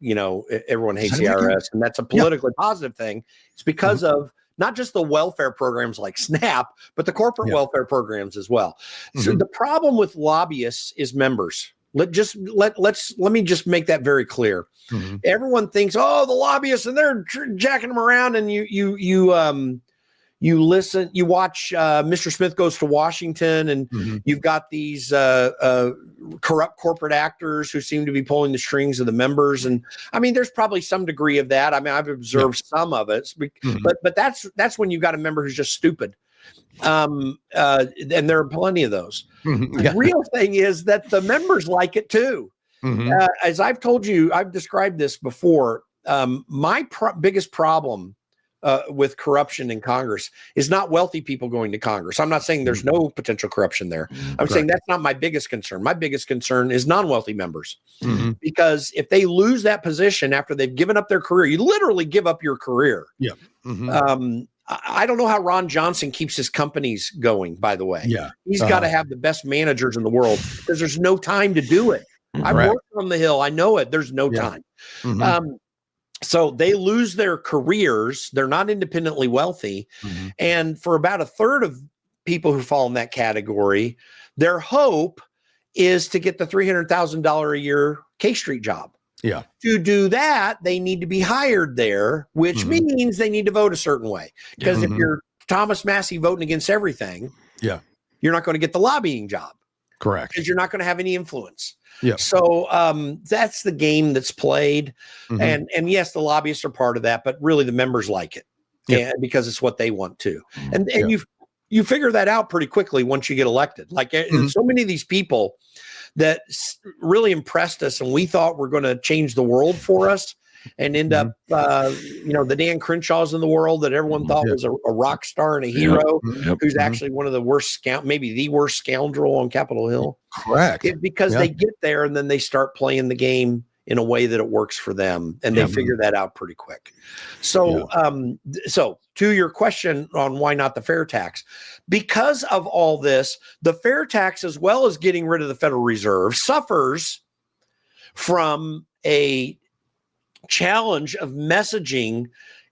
everyone hates the IRS, and that's a politically positive thing. It's because of not just the welfare programs like SNAP, but the corporate welfare programs as well. So the problem with lobbyists is members. Let me just make that very clear. Everyone thinks, oh, the lobbyists, and they're jacking them around, and you listen, you watch Mr. Smith Goes to Washington, and you've got these corrupt corporate actors who seem to be pulling the strings of the members. And I mean, there's probably some degree of that. I mean, I've observed some of it, but that's when you've got a member who's just stupid. And there are plenty of those. The real thing is that the members like it too. As I've told you, I've described this before. My biggest problem with corruption in Congress is not wealthy people going to Congress. I'm not saying there's no potential corruption there. I'm saying that's not my biggest concern. My biggest concern is non-wealthy members, because if they lose that position after they've given up their career, you literally give up your career. I don't know how Ron Johnson keeps his companies going, by the way. He's got to have the best managers in the world because there's no time to do it. I've worked on the Hill. I know it. There's no time. So they lose their careers. They're not independently wealthy. And for about a third of people who fall in that category, their hope is to get the $300,000 a year K Street job. To do that, they need to be hired there, which means they need to vote a certain way. Because if you're Thomas Massey voting against everything, you're not going to get the lobbying job. Correct. Because you're not going to have any influence. So that's the game that's played. And yes, the lobbyists are part of that, but really the members like it because it's what they want too. And you figure that out pretty quickly once you get elected. Like so many of these people that really impressed us and we thought were going to change the world for us and end up, the Dan Crenshaws in the world that everyone thought was a rock star and a hero, who's actually one of the worst maybe the worst scoundrel on Capitol Hill. Correct. It's because they get there and then they start playing the game in a way that it works for them. And they figure that out pretty quick. So, so to your question on why not the fair tax, because of all this, the fair tax, as well as getting rid of the Federal Reserve, suffers from a challenge of messaging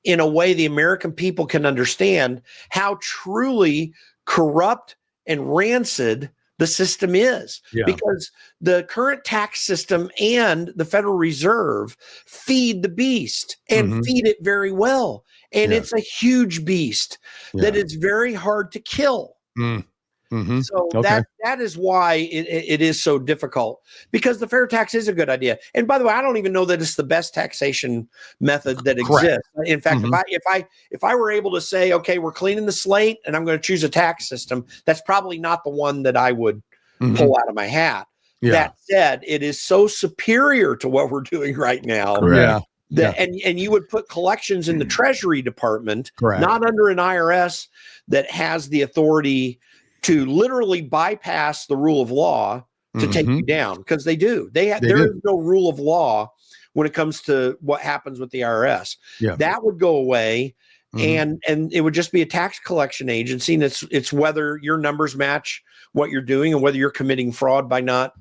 in a way the American people can understand how truly corrupt and rancid the system is. Because the current tax system and the Federal Reserve feed the beast and feed it very well. And it's a huge beast that is very hard to kill. So that is why it is so difficult, because the fair tax is a good idea. And by the way, I don't even know that it's the best taxation method that exists. In fact, if I were able to say, okay, we're cleaning the slate and I'm going to choose a tax system, that's probably not the one that I would pull out of my hat. That said, it is so superior to what we're doing right now. And you would put collections in the Treasury Department, not under an IRS that has the authority to literally bypass the rule of law to take you down, because they do. There is no rule of law when it comes to what happens with the IRS. That would go away, and it would just be a tax collection agency, and it's whether your numbers match what you're doing and whether you're committing fraud by not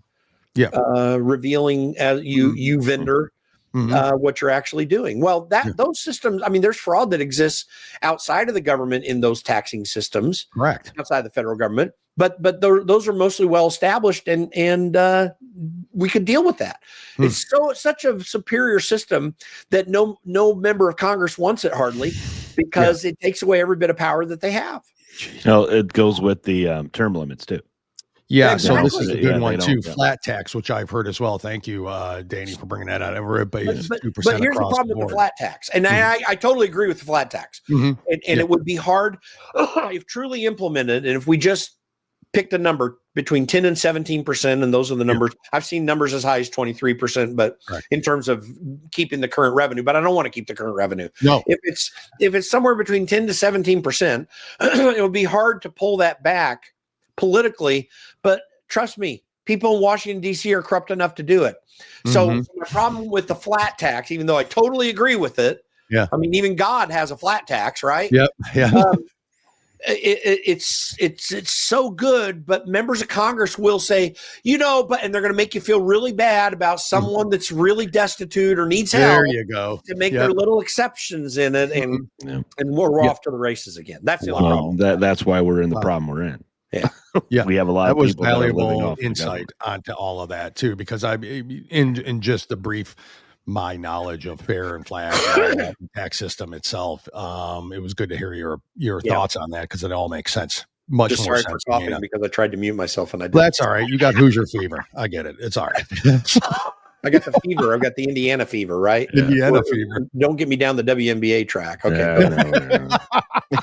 revealing as you vendor what you're actually doing. Well, those systems, I mean, there's fraud that exists outside of the government in those taxing systems, outside the federal government, but those are mostly well established, and we could deal with that. It's such a superior system that no member of Congress wants it hardly, because it takes away every bit of power that they have. It goes with the term limits too. So this is a good one too. Flat tax, which I've heard as well. Thank you, Danny, for bringing that out. Everybody is 2% but here's the problem with the flat tax, and I totally agree with the flat tax. And it would be hard if truly implemented, and if we just picked a number between 10 and 17%, and those are the numbers. I've seen numbers as high as 23%, but in terms of keeping the current revenue, but I don't want to keep the current revenue. If it's somewhere between 10 to 17%, it would be hard to pull that back politically. But trust me, people in Washington, D.C. are corrupt enough to do it. So my problem with the flat tax, even though I totally agree with it, I mean, even God has a flat tax, right? Yep. Yeah. It's so good, but members of Congress will say, and they're going to make you feel really bad about someone that's really destitute or needs help. There you go. To make their little exceptions in it, and we're off to the races again. That's the only problem. That's why we're in the problem we're in. Yeah, we have a lot that of was people valuable that are living off insight onto all of that too, because in just the brief my knowledge of fair and flat tax system itself, it was good to hear your thoughts on that, because it all makes sense. Much just more sorry sense for coughing because I tried to mute myself and I didn't. That's all right. You got Hoosier fever. I get it. It's all right. I got the fever. I've got the Indiana fever, right? Indiana fever. Don't get me down the WNBA track. Okay.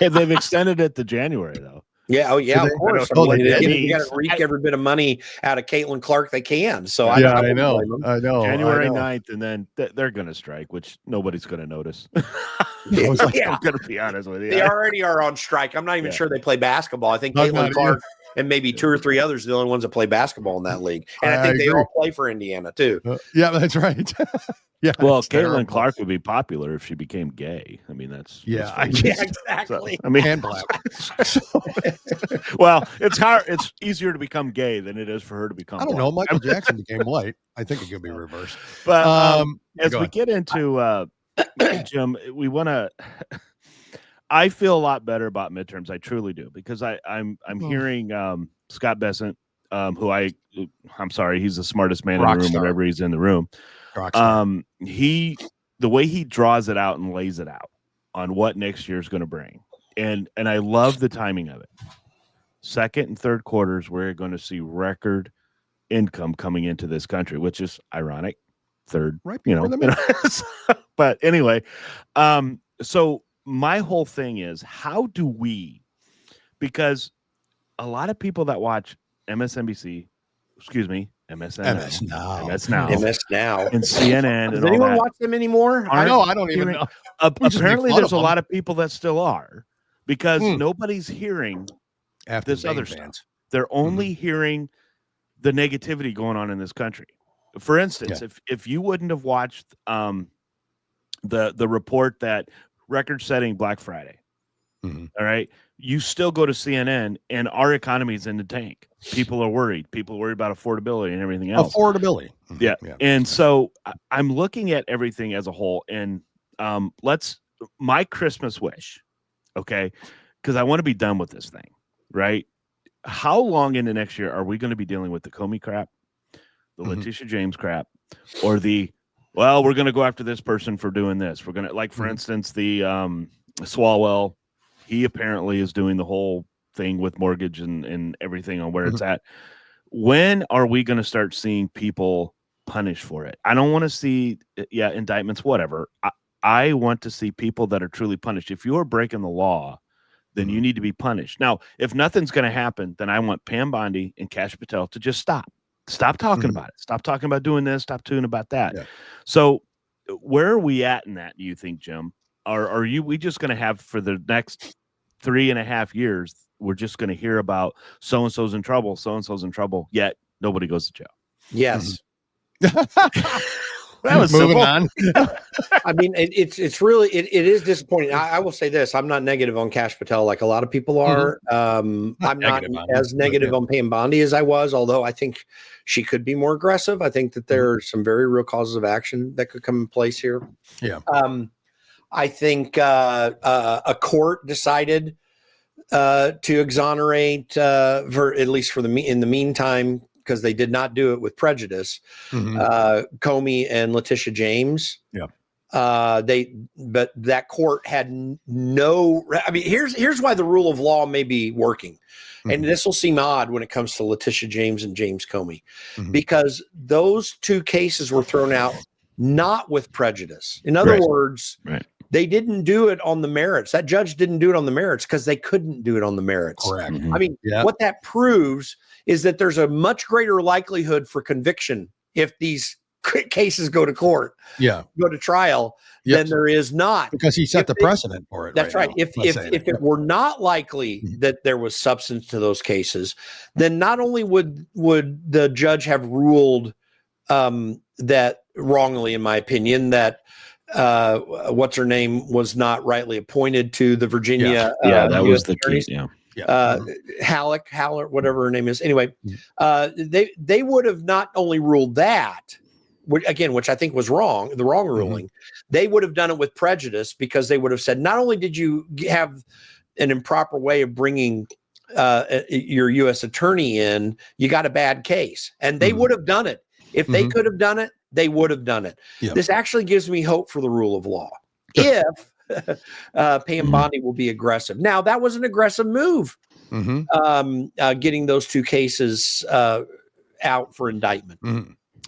Yeah, they've extended it to January though. Yeah. Oh, yeah. Of course. You got to wreak every bit of money out of Caitlin Clark they can. So I know. January 9th, and then they're going to strike, which nobody's going to notice. I'm going to be honest with you. They already are on strike. I'm not even sure they play basketball. I think Caitlin Clark and maybe 2 or 3 others are the only ones that play basketball in that league. And I think they all play for Indiana too. Yeah, that's right. Yeah. Well, Caitlin Clark would be popular if she became gay. I mean, that's exactly. So, I mean, and black. Well, it's hard. It's easier to become gay than it is for her to become. I don't know. Michael Jackson became white. I think it could be reversed. But as we get into Jim, we want to. I feel a lot better about midterms. I truly do, because I'm hearing Scott Bessent, who I'm sorry, he's the smartest man in the room whenever he's in the room. The way he draws it out and lays it out on what next year is going to bring, and I love the timing of it. Second and third quarters, we're going to see record income coming into this country, which is ironic. Third, right? But anyway, so my whole thing is, how do we? Because a lot of people that watch MSNBC, MS Now, and CNN. Does anyone watch them anymore? I don't even know. Apparently, there's a lot of people that still are, because nobody's hearing this other stuff. They're only hearing the negativity going on in this country. For instance, if you wouldn't have watched the report that record-setting Black Friday, all right, you still go to CNN and our economy is in the tank. People are worried. People are worried about affordability and everything else. Affordability. Yeah. And so I'm looking at everything as a whole, and my Christmas wish, okay, because I want to be done with this thing, right? How long into next year are we going to be dealing with the Comey crap, the Letitia James crap, or we're going to go after this person for doing this. We're going to, for instance, the Swalwell, he apparently is doing the whole thing with mortgage and everything on where it's at. When are we going to start seeing people punished for it? I don't want to see, indictments, whatever. I want to see people that are truly punished. If you are breaking the law, then you need to be punished. Now, if nothing's going to happen, then I want Pam Bondi and Kash Patel to just stop talking about it. Stop talking about doing this. Stop doing about that. Yeah. So where are we at in that, do you think, Jim? Are we just going to have, for the next 3.5 years, we're just going to hear about so-and-so's in trouble, yet nobody goes to jail? Yes. That was moving simple. on. I mean, it's really, it is disappointing. I will say this: I'm not negative on Kash Patel like a lot of people are. I'm not as negative on Pam Bondi as I was, although I think she could be more aggressive. I think that there are some very real causes of action that could come in place here. Yeah. I think a court decided to exonerate, for at least in the meantime, because they did not do it with prejudice, Comey and Letitia James. Yeah. But that court had no. I mean, here's why the rule of law may be working, and this will seem odd when it comes to Letitia James and James Comey, because those two cases were thrown out not with prejudice. In other words, they didn't do it on the merits. That judge didn't do it on the merits because they couldn't do it on the merits. Correct. I mean, what that proves is that there's a much greater likelihood for conviction if these cases go to court, go to trial, than there is not. Because he set the precedent for it. That's right. If it were not likely that there was substance to those cases, then not only would the judge have ruled that wrongly, in my opinion, that what's her name was not rightly appointed to the Virginia. That was the case. Halleck, whatever her name is. Anyway, they would have not only ruled that, which I think was wrong, the wrong ruling. They would have done it with prejudice, because they would have said, not only did you have an improper way of bringing your U.S. attorney in, you got a bad case, and they would have done it. If they could have done it, they would have done it. This actually gives me hope for the rule of law. If Pam Bondi will be aggressive. Now, that was an aggressive move, getting those two cases out for indictment.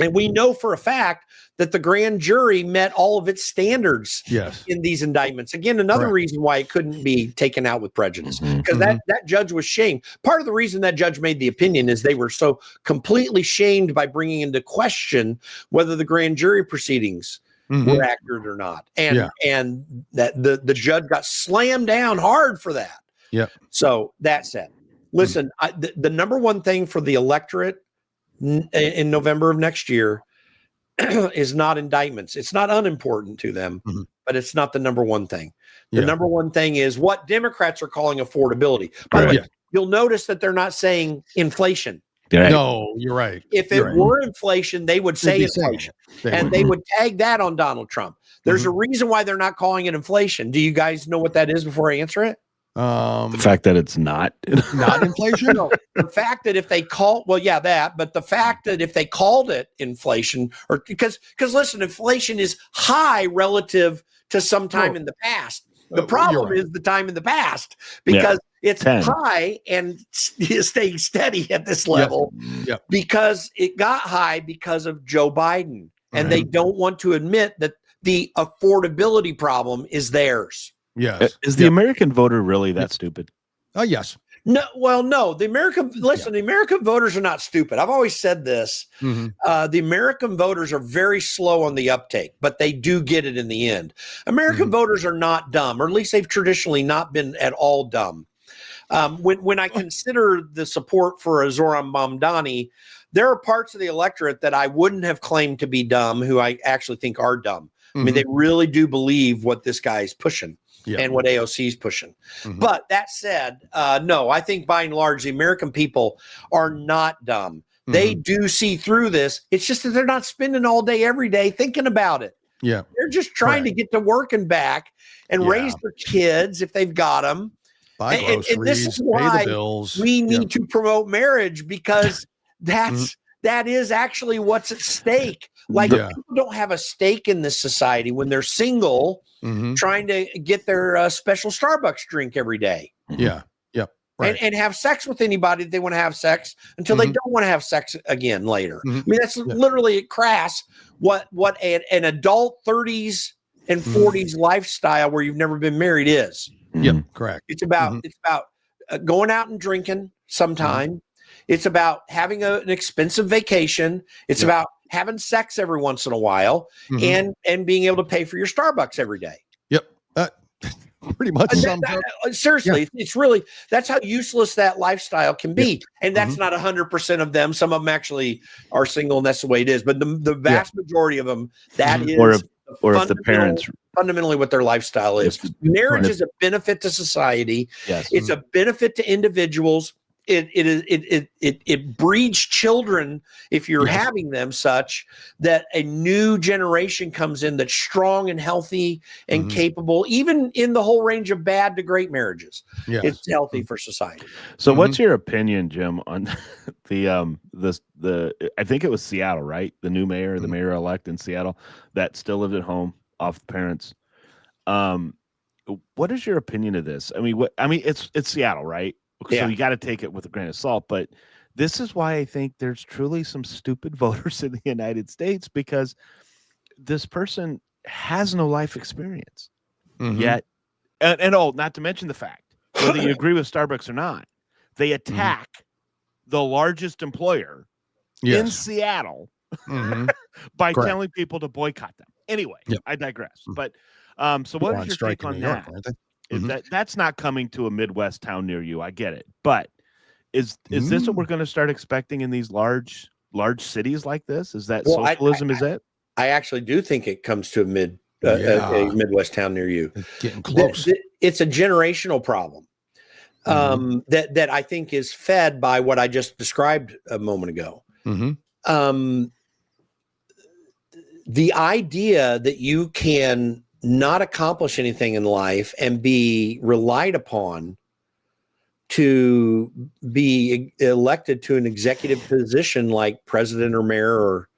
And we know for a fact that the grand jury met all of its standards in these indictments. Again, another reason why it couldn't be taken out with prejudice, because that judge was shamed. Part of the reason that judge made the opinion is they were so completely shamed by bringing into question whether the grand jury proceedings were accurate or not. And that the judge got slammed down hard for that. So that said, listen, the number one thing for the electorate in November of next year is not indictments. It's not unimportant to them, but it's not the number one thing. The number one thing is what Democrats are calling affordability. By the way, you'll notice that they're not saying inflation. No, you're right. If it were inflation, they would say inflation, and they would tag that on Donald Trump. There's a reason why they're not calling it inflation. Do you guys know what that is before I answer it? The fact that it's not inflation. No, the fact that if they call, but the fact that if they called it inflation, or because listen, inflation is high relative to some time in the past. The problem is the time in the past, because it's 10. high and staying steady at this level because it got high because of Joe Biden, and they don't want to admit that the affordability problem is theirs. Yes. Is the American voter really that stupid? Oh, yes. No, well, no. The American voters are not stupid. I've always said this. The American voters are very slow on the uptake, but they do get it in the end. American voters are not dumb, or at least they've traditionally not been at all dumb. When I consider the support for Zoran Mamdani, there are parts of the electorate that I wouldn't have claimed to be dumb, who I actually think are dumb. I mean, they really do believe what this guy is pushing. And what AOC is pushing. But that said, no, I think by and large, the American people are not dumb. They do see through this. It's just that they're not spending all day, every day thinking about it. They're just trying to get to work and back and raise their kids if they've got them. Buy groceries, and this is why pay the bills. We need to promote marriage, because that is actually what's at stake. Like people don't have a stake in this society when they're single, trying to get their special Starbucks drink every day. And have sex with anybody that they want to have sex until they don't want to have sex again later. I mean, that's literally crass what an adult 30s and 40s lifestyle where you've never been married is. Correct. It's about going out and drinking sometime. It's about having an expensive vacation. It's about having sex every once in a while, and being able to pay for your Starbucks every day. Pretty much. Seriously, it's really, that's how useless that lifestyle can be. And that's not 100% of them. Some of them actually are single, and that's the way it is. But the vast majority of them, that is or if the parents fundamentally what their lifestyle is. Marriage is a benefit to society. It's a benefit to individuals. It breeds children, if you're having them, such that a new generation comes in that's strong and healthy and capable, even in the whole range of bad to great marriages. It's healthy for society. So what's your opinion, Jim, on the I think it was Seattle, right? The new mayor, the mayor-elect in Seattle that still lived at home off the parents. What is your opinion of this? I mean, it's Seattle, right? So you got to take it with a grain of salt, but this is why I think there's truly some stupid voters in the United States, because this person has no life experience yet. And not to mention the fact, whether you agree with Starbucks or not, they attack the largest employer in Seattle by telling people to boycott them. Anyway, Yep. I digress. But so what is your take on that? Is that's not coming to a Midwest town near you? I get it, but is this what we're going to start expecting in these large cities like this? Is that socialism? Is it? I actually do think it comes to a Midwest town near you. It's getting close. It's a generational problem that I think is fed by what I just described a moment ago. The idea that you can not accomplish anything in life and be relied upon to be elected to an executive position like president or mayor or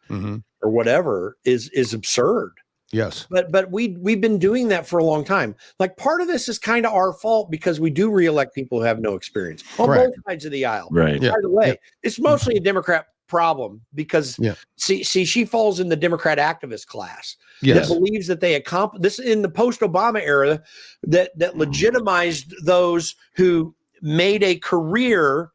whatever is absurd. Yes. But we've been doing that for a long time. Like, part of this is kind of our fault because we do reelect people who have no experience on both sides of the aisle. Right. By the way, it's mostly a Democrat problem because see, she falls in the Democrat activist class that believes that they accomplished this in the post-Obama era that legitimized those who made a career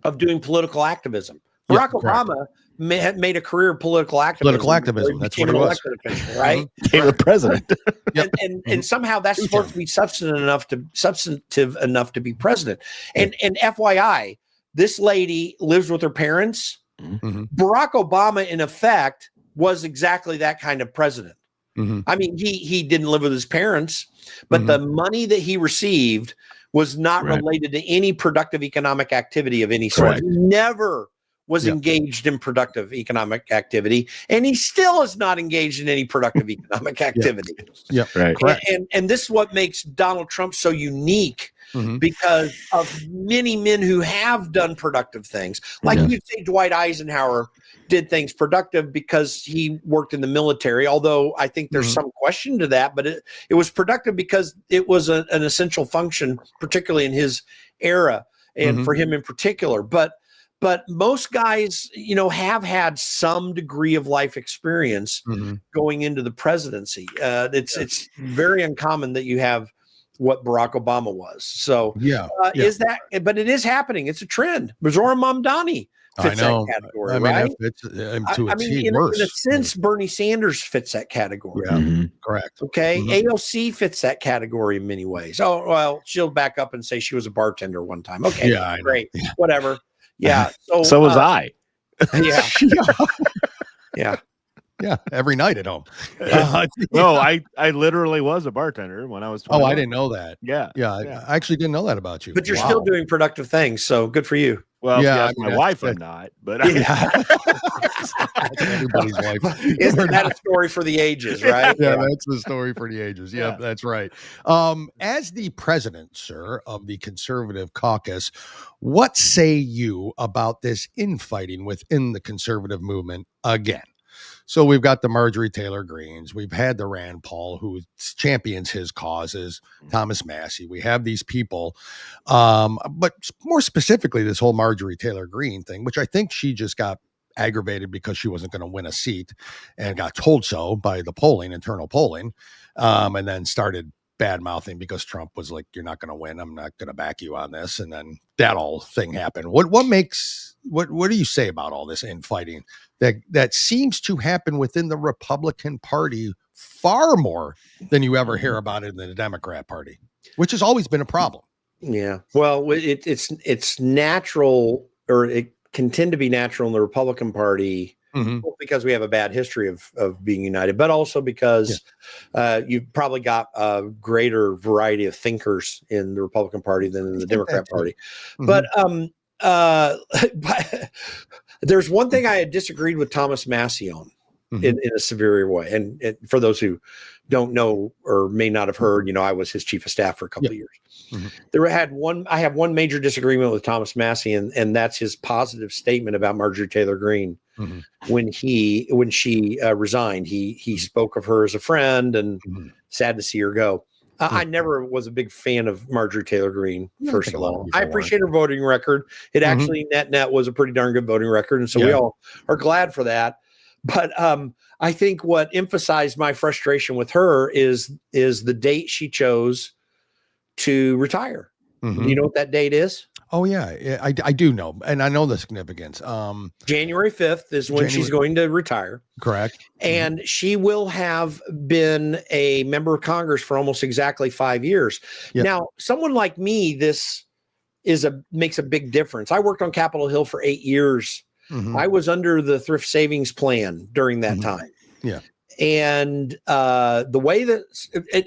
of doing political activism. Barack Obama made a career of political activism. That's what it was. Official, right? Became a president. And somehow that's supposed to be substantive enough to be president. And FYI, this lady lives with her parents. Barack Obama, in effect, was exactly that kind of president. I mean, he didn't live with his parents, but the money that he received was not related to any productive economic activity of any sort. He never was engaged in productive economic activity, and he still is not engaged in any productive economic activity. And this is what makes Donald Trump so unique, because of many men who have done productive things. Like you'd say Dwight Eisenhower did things productive because he worked in the military, although I think there's some question to that, but it was productive because it was an essential function, particularly in his era and for him in particular. But most guys, have had some degree of life experience going into the presidency. It's very uncommon that you have what Barack Obama was. So is that? But it is happening. It's a trend. Zora Mamdani fits that category, right? In a sense, Bernie Sanders fits that category. Correct. Okay, AOC fits that category in many ways. Oh well, she'll back up and say she was a bartender one time. Okay, great, whatever. Yeah. So was I. Yeah. Every night at home. No, I literally was a bartender when I was 21. Oh, I didn't know that. Yeah. I actually didn't know that about you. But you're still doing productive things, so good for you. Well, my wife, I'm not. But everybody's wife. Isn't that a story for the ages, right? Yeah, that's the story for the ages. Yeah, that's right. As the president, sir, of the conservative caucus, what say you about this infighting within the conservative movement again? So we've got the Marjorie Taylor Greens. We've had the Rand Paul, who champions his causes, Thomas Massey. We have these people. But more specifically, this whole Marjorie Taylor Greene thing, which I think she just got aggravated because she wasn't going to win a seat and got told so by the internal polling, and then started bad mouthing because Trump was like, "You're not going to win. I'm not going to back you on this." And then that whole thing happened. What do you say about all this infighting that seems to happen within the Republican Party far more than you ever hear about it in the Democrat Party, which has always been a problem? Yeah. Well, it's natural, or it can tend to be natural in the Republican Party. Both because we have a bad history of being united, but also because you've probably got a greater variety of thinkers in the Republican Party than in the Democrat Party. But there's one thing I had disagreed with Thomas Massey on in a severe way. And for those who don't know or may not have heard, I was his chief of staff for a couple of years. I have one major disagreement with Thomas Massey, and that's his positive statement about Marjorie Taylor Greene. When she resigned, he spoke of her as a friend, and sad to see her go. I never was a big fan of Marjorie Taylor Greene. First of all, I appreciate her voting record. It actually net was a pretty darn good voting record, and so we all are glad for that. But I think what emphasized my frustration with her is the date she chose to retire. Do you know what that date is? Oh yeah, I do know, and I know the significance. January 5th is when she's going to retire. Correct. And she will have been a member of Congress for almost exactly 5 years. Yep. Now, someone like me, this makes a big difference. I worked on Capitol Hill for 8 years. I was under the thrift savings plan during that time. Yeah. And the way that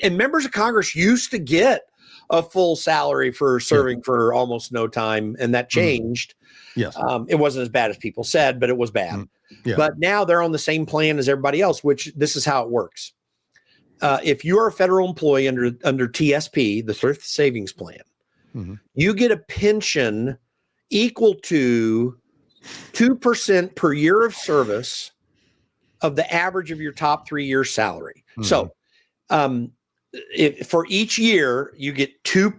and members of Congress used to get a full salary for serving for almost no time, and that changed. Yes. It wasn't as bad as people said, but it was bad. Yeah. But now they're on the same plan as everybody else, which this is how it works. If you are a federal employee under TSP, the thrift savings plan, you get a pension equal to 2% per year of service of the average of your top 3 years salary. So for each year, you get 2%.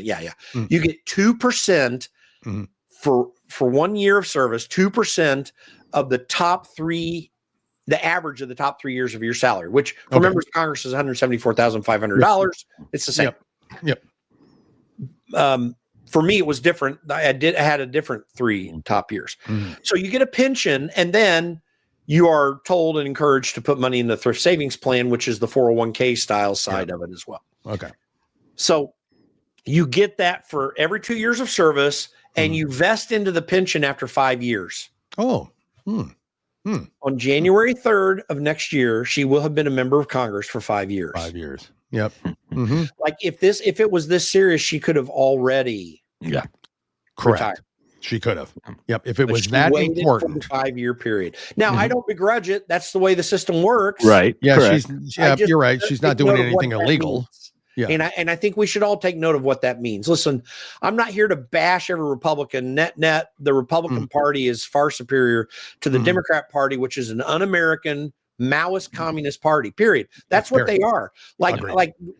Yeah. You get 2% for 1 year of service, 2% of the top three, the average of the top 3 years of your salary, which for members of Congress is $174,500. It's the same. Yep. For me, it was different. I had a different 3 top years. So you get a pension, and then you are told and encouraged to put money in the thrift savings plan, which is the 401k style side of it as well. Okay. So you get that for every 2 years of service, and you vest into the pension after 5 years. Oh. On January 3rd of next year, she will have been a member of Congress for 5 years. 5 years. Yep. Like if it was this serious, she could have already correct. retired. She could have. Yep. If it But was she that waited important. for the 5 year period. Now, I don't begrudge it. That's the way the system works. Right. Yeah. Correct. You're right. She's not doing anything illegal. Yeah. And I think we should all take note of what that means. Listen, I'm not here to bash every Republican. Net, the Republican Party is far superior to the Democrat Party, which is an un-American Maoist communist party, period. That's what they are. Like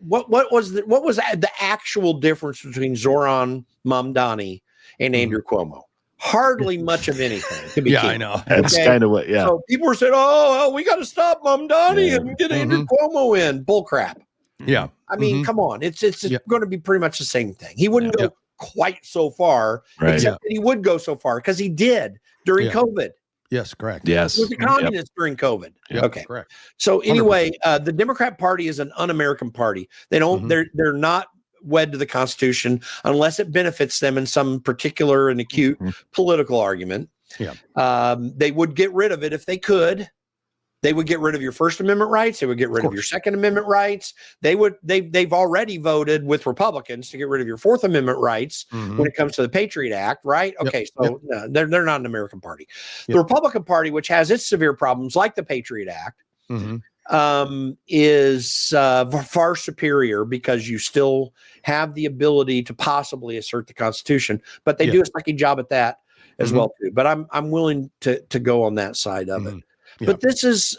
what was the actual difference between Zoran Mamdani and Andrew Cuomo? Hardly much of anything, to be I know. That's kind of what, So people were saying, oh, we got to stop Mamdani and get Andrew Cuomo in. Bull crap. Yeah. I mean, come on. It's going to be pretty much the same thing. He wouldn't go quite so far, except that he would go so far because he did during COVID. Yes, correct. Yes. He was a communist during COVID. Yep, okay. Correct. So anyway, the Democrat Party is an un-American party. They don't, they're not wed to the Constitution unless it benefits them in some particular and acute political argument. Yeah. They would get rid of it if they could. They would get rid of your First Amendment rights. They would get rid of your Second Amendment rights. They've already voted with Republicans to get rid of your Fourth Amendment rights when it comes to the Patriot Act, right? Okay, so no, they're not an American party. The Republican Party, which has its severe problems like the Patriot Act, is far superior because you still have the ability to possibly assert the Constitution, but they do a sucky job at that as well too. But I'm willing to go on that side of it. But this is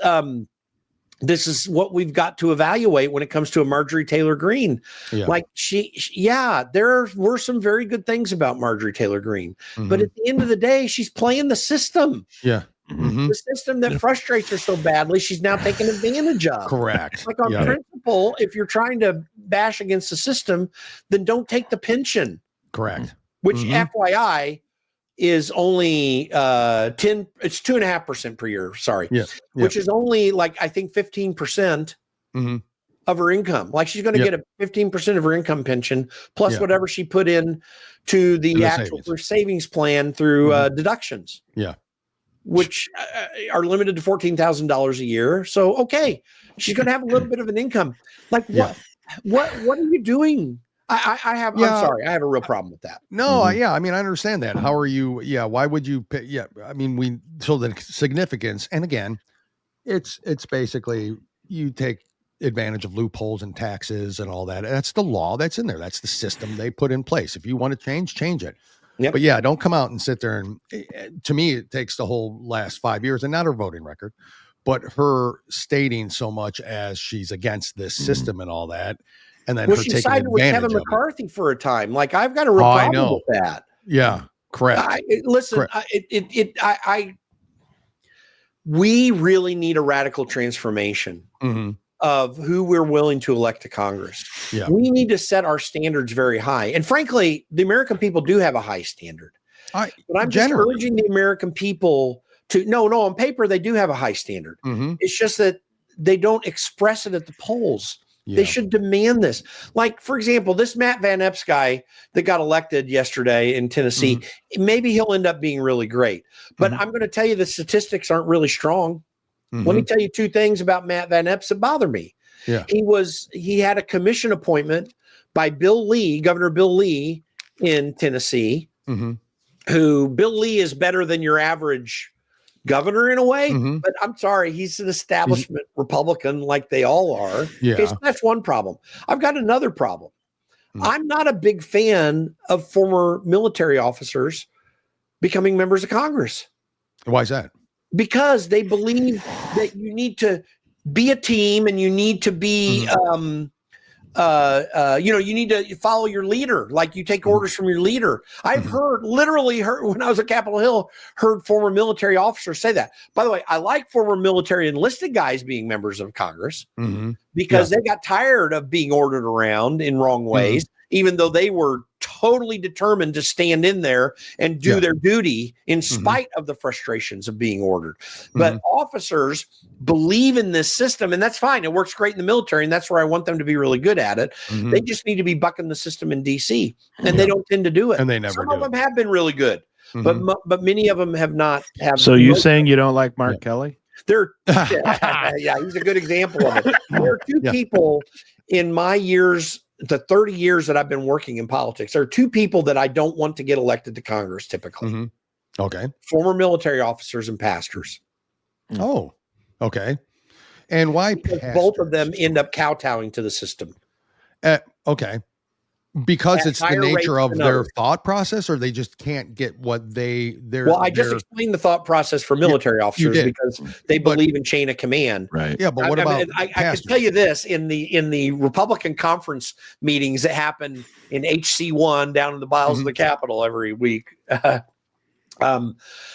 what we've got to evaluate when it comes to a Marjorie Taylor Greene. Like there were some very good things about Marjorie Taylor Greene, but at the end of the day, she's playing the system. The system that frustrates her so badly, she's now taking advantage of. Correct. Like on principle, if you're trying to bash against the system, then don't take the pension. Correct. Which FYI is only 2.5% per year. Sorry. Which is only like, I think 15% of her income. Like she's going to get a 15% of her income pension plus whatever she put in to the actual savings plan through deductions. Which are limited to $14,000 a year. So, okay, she's going to have a little bit of an income. Like what are you doing? I have a real problem with that. No, I mean, I understand that. How are you? Yeah. Why would you pay? Yeah. I mean, so the significance, and again, it's basically you take advantage of loopholes and taxes and all that. That's the law that's in there. That's the system they put in place. If you want to change it. But don't come out and sit there and to me, it takes the whole last 5 years and not her voting record, but her stating so much as she's against this system and all that. And then she sided with Kevin McCarthy for a time. Like I've got a real problem with that. Yeah, correct. We really need a radical transformation of who we're willing to elect to Congress. Yeah. We need to set our standards very high. And frankly, the American people do have a high standard. But I'm just urging the American people to no, on paper, they do have a high standard. It's just that they don't express it at the polls. Yeah. They should demand this. Like, for example, this Matt Van Epps guy that got elected yesterday in Tennessee, maybe he'll end up being really great. But I'm going to tell you the statistics aren't really strong. Let me tell you two things about Matt Van Epps that bother me. Yeah. He had a commission appointment by Bill Lee, Governor Bill Lee in Tennessee, who Bill Lee is better than your average governor in a way, but I'm sorry, he's an establishment Republican like they all are. Yeah. Okay, so that's one problem. I've got another problem. I'm not a big fan of former military officers becoming members of Congress. Why is that? Because they believe that you need to be a team and you need to be, you need to follow your leader. Like you take orders from your leader. I've literally heard when I was at Capitol Hill, heard former military officers say that. By the way, I like former military enlisted guys being members of Congress because they got tired of being ordered around in wrong ways, even though they were totally determined to stand in there and do their duty in spite of the frustrations of being ordered. But officers believe in this system, and that's fine. It works great in the military, and that's where I want them to be really good at it. They just need to be bucking the system in DC, and they don't tend to do it. And they never Some do. of them have been really good, but many of them have not. So you saying you don't like Mark Kelly? There, he's a good example of it. There are two people in my years, the 30 years that I've been working in politics, there are two people that I don't want to get elected to Congress typically. Okay. Former military officers and pastors. Oh, okay. And why both of them end up kowtowing to the system? Okay. Because At it's the nature of their thought process, or they just can't get what they're. Well, I just explained the thought process for military officers because they believe in chain of command. Right. Yeah, but what about? I can tell you this: in the Republican conference meetings that happen in HC1 down in the bowels of the Capitol every week,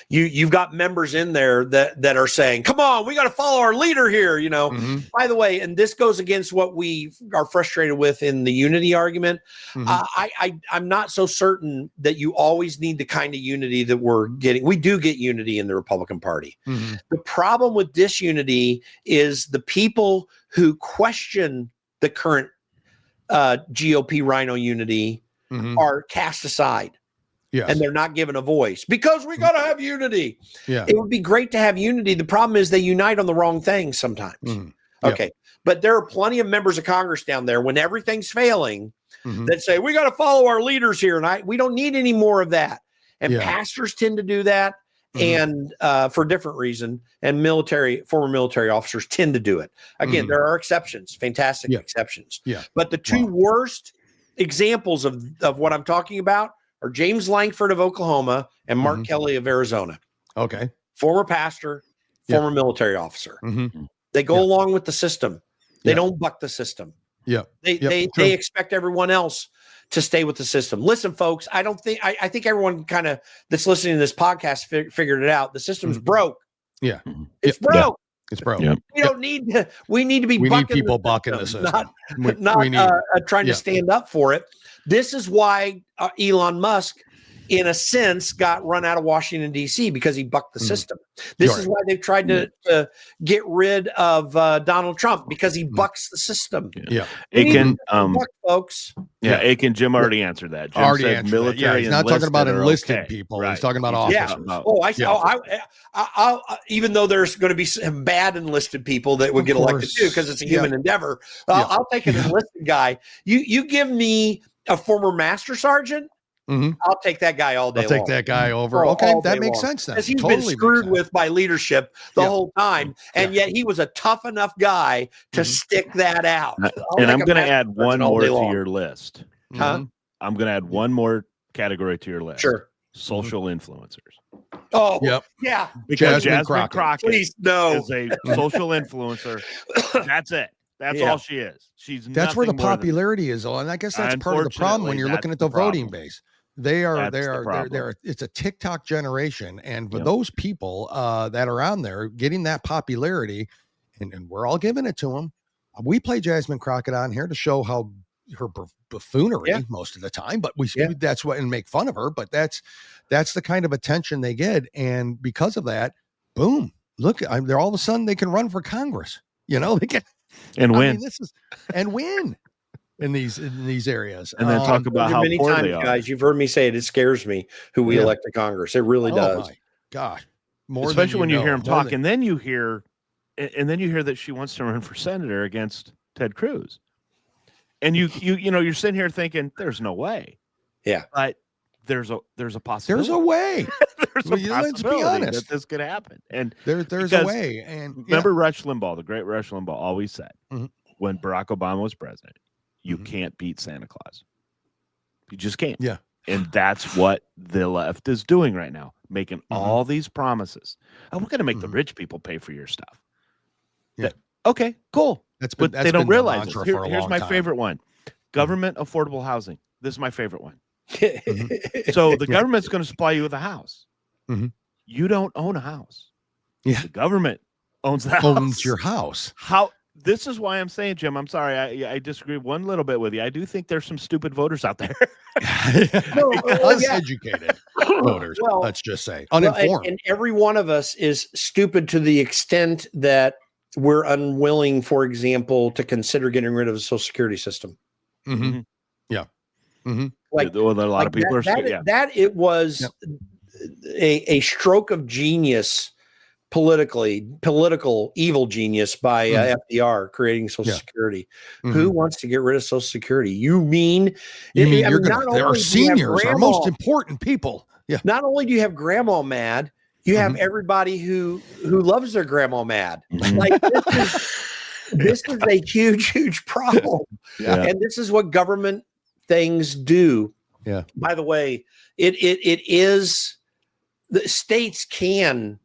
you've got members in there that are saying, "Come on, we got to follow our leader here." You know. By the way, and this goes against what we are frustrated with in the unity argument. I'm not so certain that you always need the kind of unity that we're getting. We do get unity in the Republican Party. The problem with disunity is the people who question the current GOP Rhino unity are cast aside. Yes. And they're not given a voice because we got to have unity. Yeah. It would be great to have unity. The problem is they unite on the wrong things sometimes. Okay. But there are plenty of members of Congress down there when everything's failing that say, we got to follow our leaders here. And we don't need any more of that. And pastors tend to do that. And for a different reason. And former military officers tend to do it. Again, there are exceptions, fantastic exceptions. Yeah. But the two worst examples of what I'm talking about are James Lankford of Oklahoma and Mark Kelly of Arizona. Okay. Former pastor, former military officer. They go along with the system. They don't buck the system. They expect everyone else to stay with the system. Listen, folks, I think everyone kind of that's listening to this podcast figured it out. The system's broke. Yeah. It's broke. It's broke. We don't need to. We need to be. We bucking need people the bucking the system. Not trying to stand up for it. This is why Elon Musk, in a sense, got run out of Washington, D.C. because he bucked the system. This is why they've tried to get rid of Donald Trump because he bucks the system. Aiken, folks. Aiken, Jim already answered that. Jim already said answered military. That. He's not talking about enlisted people. Right. He's talking about officers. I'll even though there's going to be some bad enlisted people that would get elected too because it's a human endeavor. I'll take an enlisted guy. You give me a former master sergeant, I'll take that guy all day long. I'll take that guy over. Okay, that makes sense then. Because he's been screwed with by leadership the whole time, and yet he was a tough enough guy to stick that out. And I'm going to add one more to your list. Huh? I'm going to add one more category to your list. Sure. Social influencers. Oh, yeah. Because Jasmine Crockett please, no. is a social influencer. That's it. That's all she is. That's where the popularity is, and I guess that's part of the problem when you're looking at the voting base. It's a TikTok generation, and for those people that are on there getting that popularity, and we're all giving it to them. we play Jasmine Crockett on here to show how her buffoonery most of the time, but that's what, and make fun of her, but that's the kind of attention they get. And because of that, boom, look, they're all of a sudden they can run for Congress, they can win. And win in these areas. And then talk about how many poor times, they are. guys, you've heard me say it scare me who we elect to Congress. It really does. My gosh. Especially when you hear him talk, and then you hear that she wants to run for senator against Ted Cruz. And you're sitting here thinking there's no way. Yeah. But there's a possibility. There's a way. There's a possibility that this could happen. And there's a way. And remember Rush Limbaugh, the great Rush Limbaugh always said when Barack Obama was president, you can't beat Santa Claus. You just can't. Yeah. And that's what the left is doing right now, making all these promises. Oh, we're going to make the rich people pay for your stuff. Yeah. Okay, cool. But they don't realize it. Here's my favorite one. Government affordable housing. This is my favorite one. So the government's going to supply you with a house. You don't own a house. Yeah. The government owns the house. Owns your house. This is why I'm saying, Jim, I'm sorry. I disagree one little bit with you. I do think there's some stupid voters out there. Uneducated voters, let's just say. Uninformed. And every one of us is stupid to the extent that we're unwilling, for example, to consider getting rid of the Social Security system. Yeah. Like a lot of people that it was a stroke of genius, political evil genius by FDR creating Social Security. Who wants to get rid of Social Security? You mean our seniors, our most important people. Yeah. Not only do you have grandma mad, you have everybody who loves their grandma mad. Like this is a huge problem. Yeah. And this is what government things do. Yeah. By the way, it is the states can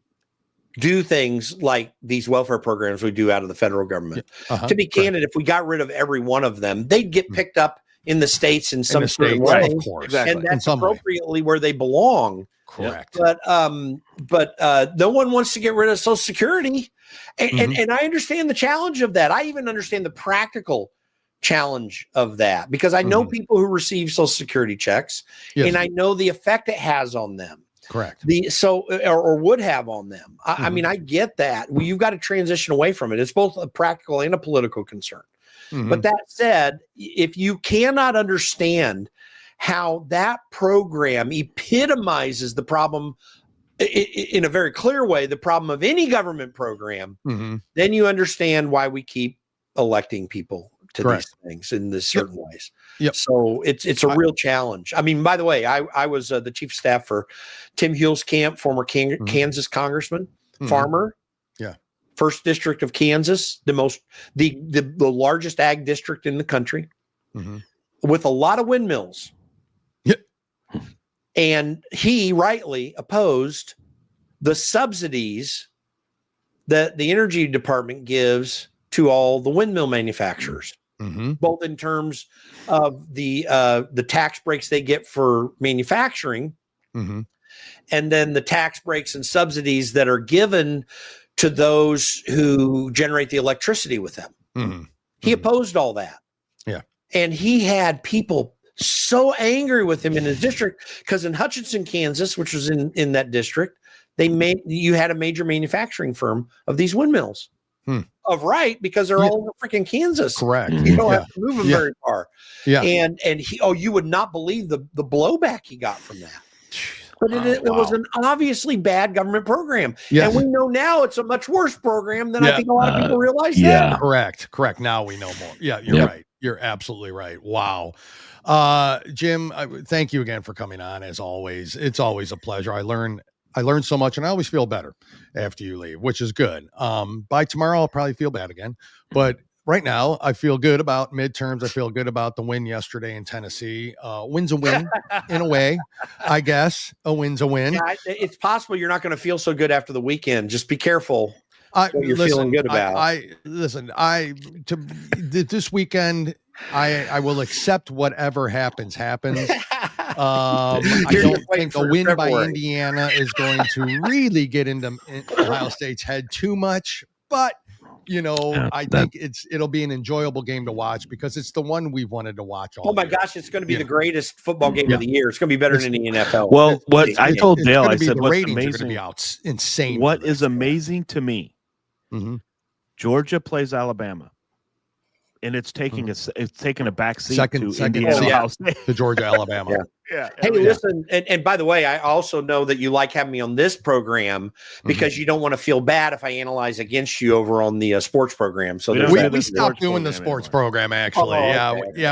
do things like these welfare programs we do out of the federal government. To be candid, if we got rid of every one of them, they'd get picked up in the states in some certain way. Of course. Exactly. And that's appropriately where they belong. Correct. But no one wants to get rid of Social Security. And I understand the challenge of that. I even understand the practical challenge of that because I know people who receive Social Security checks and I know the effect it has on them. Correct. Or would have on them. I mean, I get that. Well, you've got to transition away from it. It's both a practical and a political concern. But that said, if you cannot understand how that program epitomizes the problem in a very clear way, the problem of any government program, then you understand why we keep electing people to these things in this certain ways. Yep. So it's a real challenge. I mean, by the way, I was the chief of staff for Tim Huelskamp, former Kansas congressman, farmer. Yeah. First district of Kansas, the largest ag district in the country, with a lot of windmills. Yep. And he rightly opposed the subsidies that the energy department gives to all the windmill manufacturers, both in terms of the tax breaks they get for manufacturing, and then the tax breaks and subsidies that are given to those who generate the electricity with them. He opposed all that. Yeah. And he had people so angry with him in his district because in Hutchinson, Kansas, which was in that district, you had a major manufacturing firm of these windmills. Of right, because they're all over freaking Kansas. Correct. You don't have to move them very far. Yeah. And you would not believe the blowback he got from that. But it was an obviously bad government program. Yes. And we know now it's a much worse program than I think a lot of people realize then. Correct. Now we know more. Yeah, you're right. You're absolutely right. Wow. Jim, thank you again for coming on. As always, it's always a pleasure. I learn so much, and I always feel better after you leave, which is good. By tomorrow, I'll probably feel bad again. But right now, I feel good about midterms. I feel good about the win yesterday in Tennessee. Win's a win in a way, I guess. A win's a win. Yeah, it's possible you're not going to feel so good after the weekend. Just be careful what you're feeling good about. This weekend, I will accept whatever happens. I don't think a win by Indiana is going to really get into Ohio State's head too much, but I think it'll be an enjoyable game to watch because it's the one we've wanted to watch all Oh my year. gosh, it's going to be the greatest football game of the year. It's going to be better than the NFL. Well, what I told Dale, I said, the what's ratings amazing, are going to be insane. What is amazing to me, Georgia plays Alabama. And it's taking a back seat to Indiana, Ohio State. To Georgia, Alabama. Hey, listen, and by the way, I also know that you like having me on this program because you don't want to feel bad if I analyze against you over on the sports program. So we stopped doing the sports program, actually.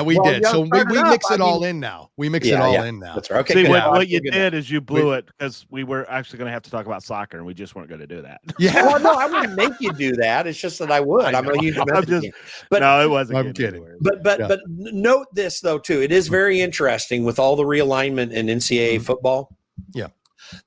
We did. So we mix it all in now. We mix it all in now. That's right. Okay. See, what you did is you blew it because we were actually going to have to talk about soccer, and we just weren't going to do that. Yeah. Well, no, I wouldn't make you do that. It's just that I would. I'm a huge but no, it wasn't. I'm kidding. But note this though too. It is very interesting with all the realignment in NCAA football. Yeah.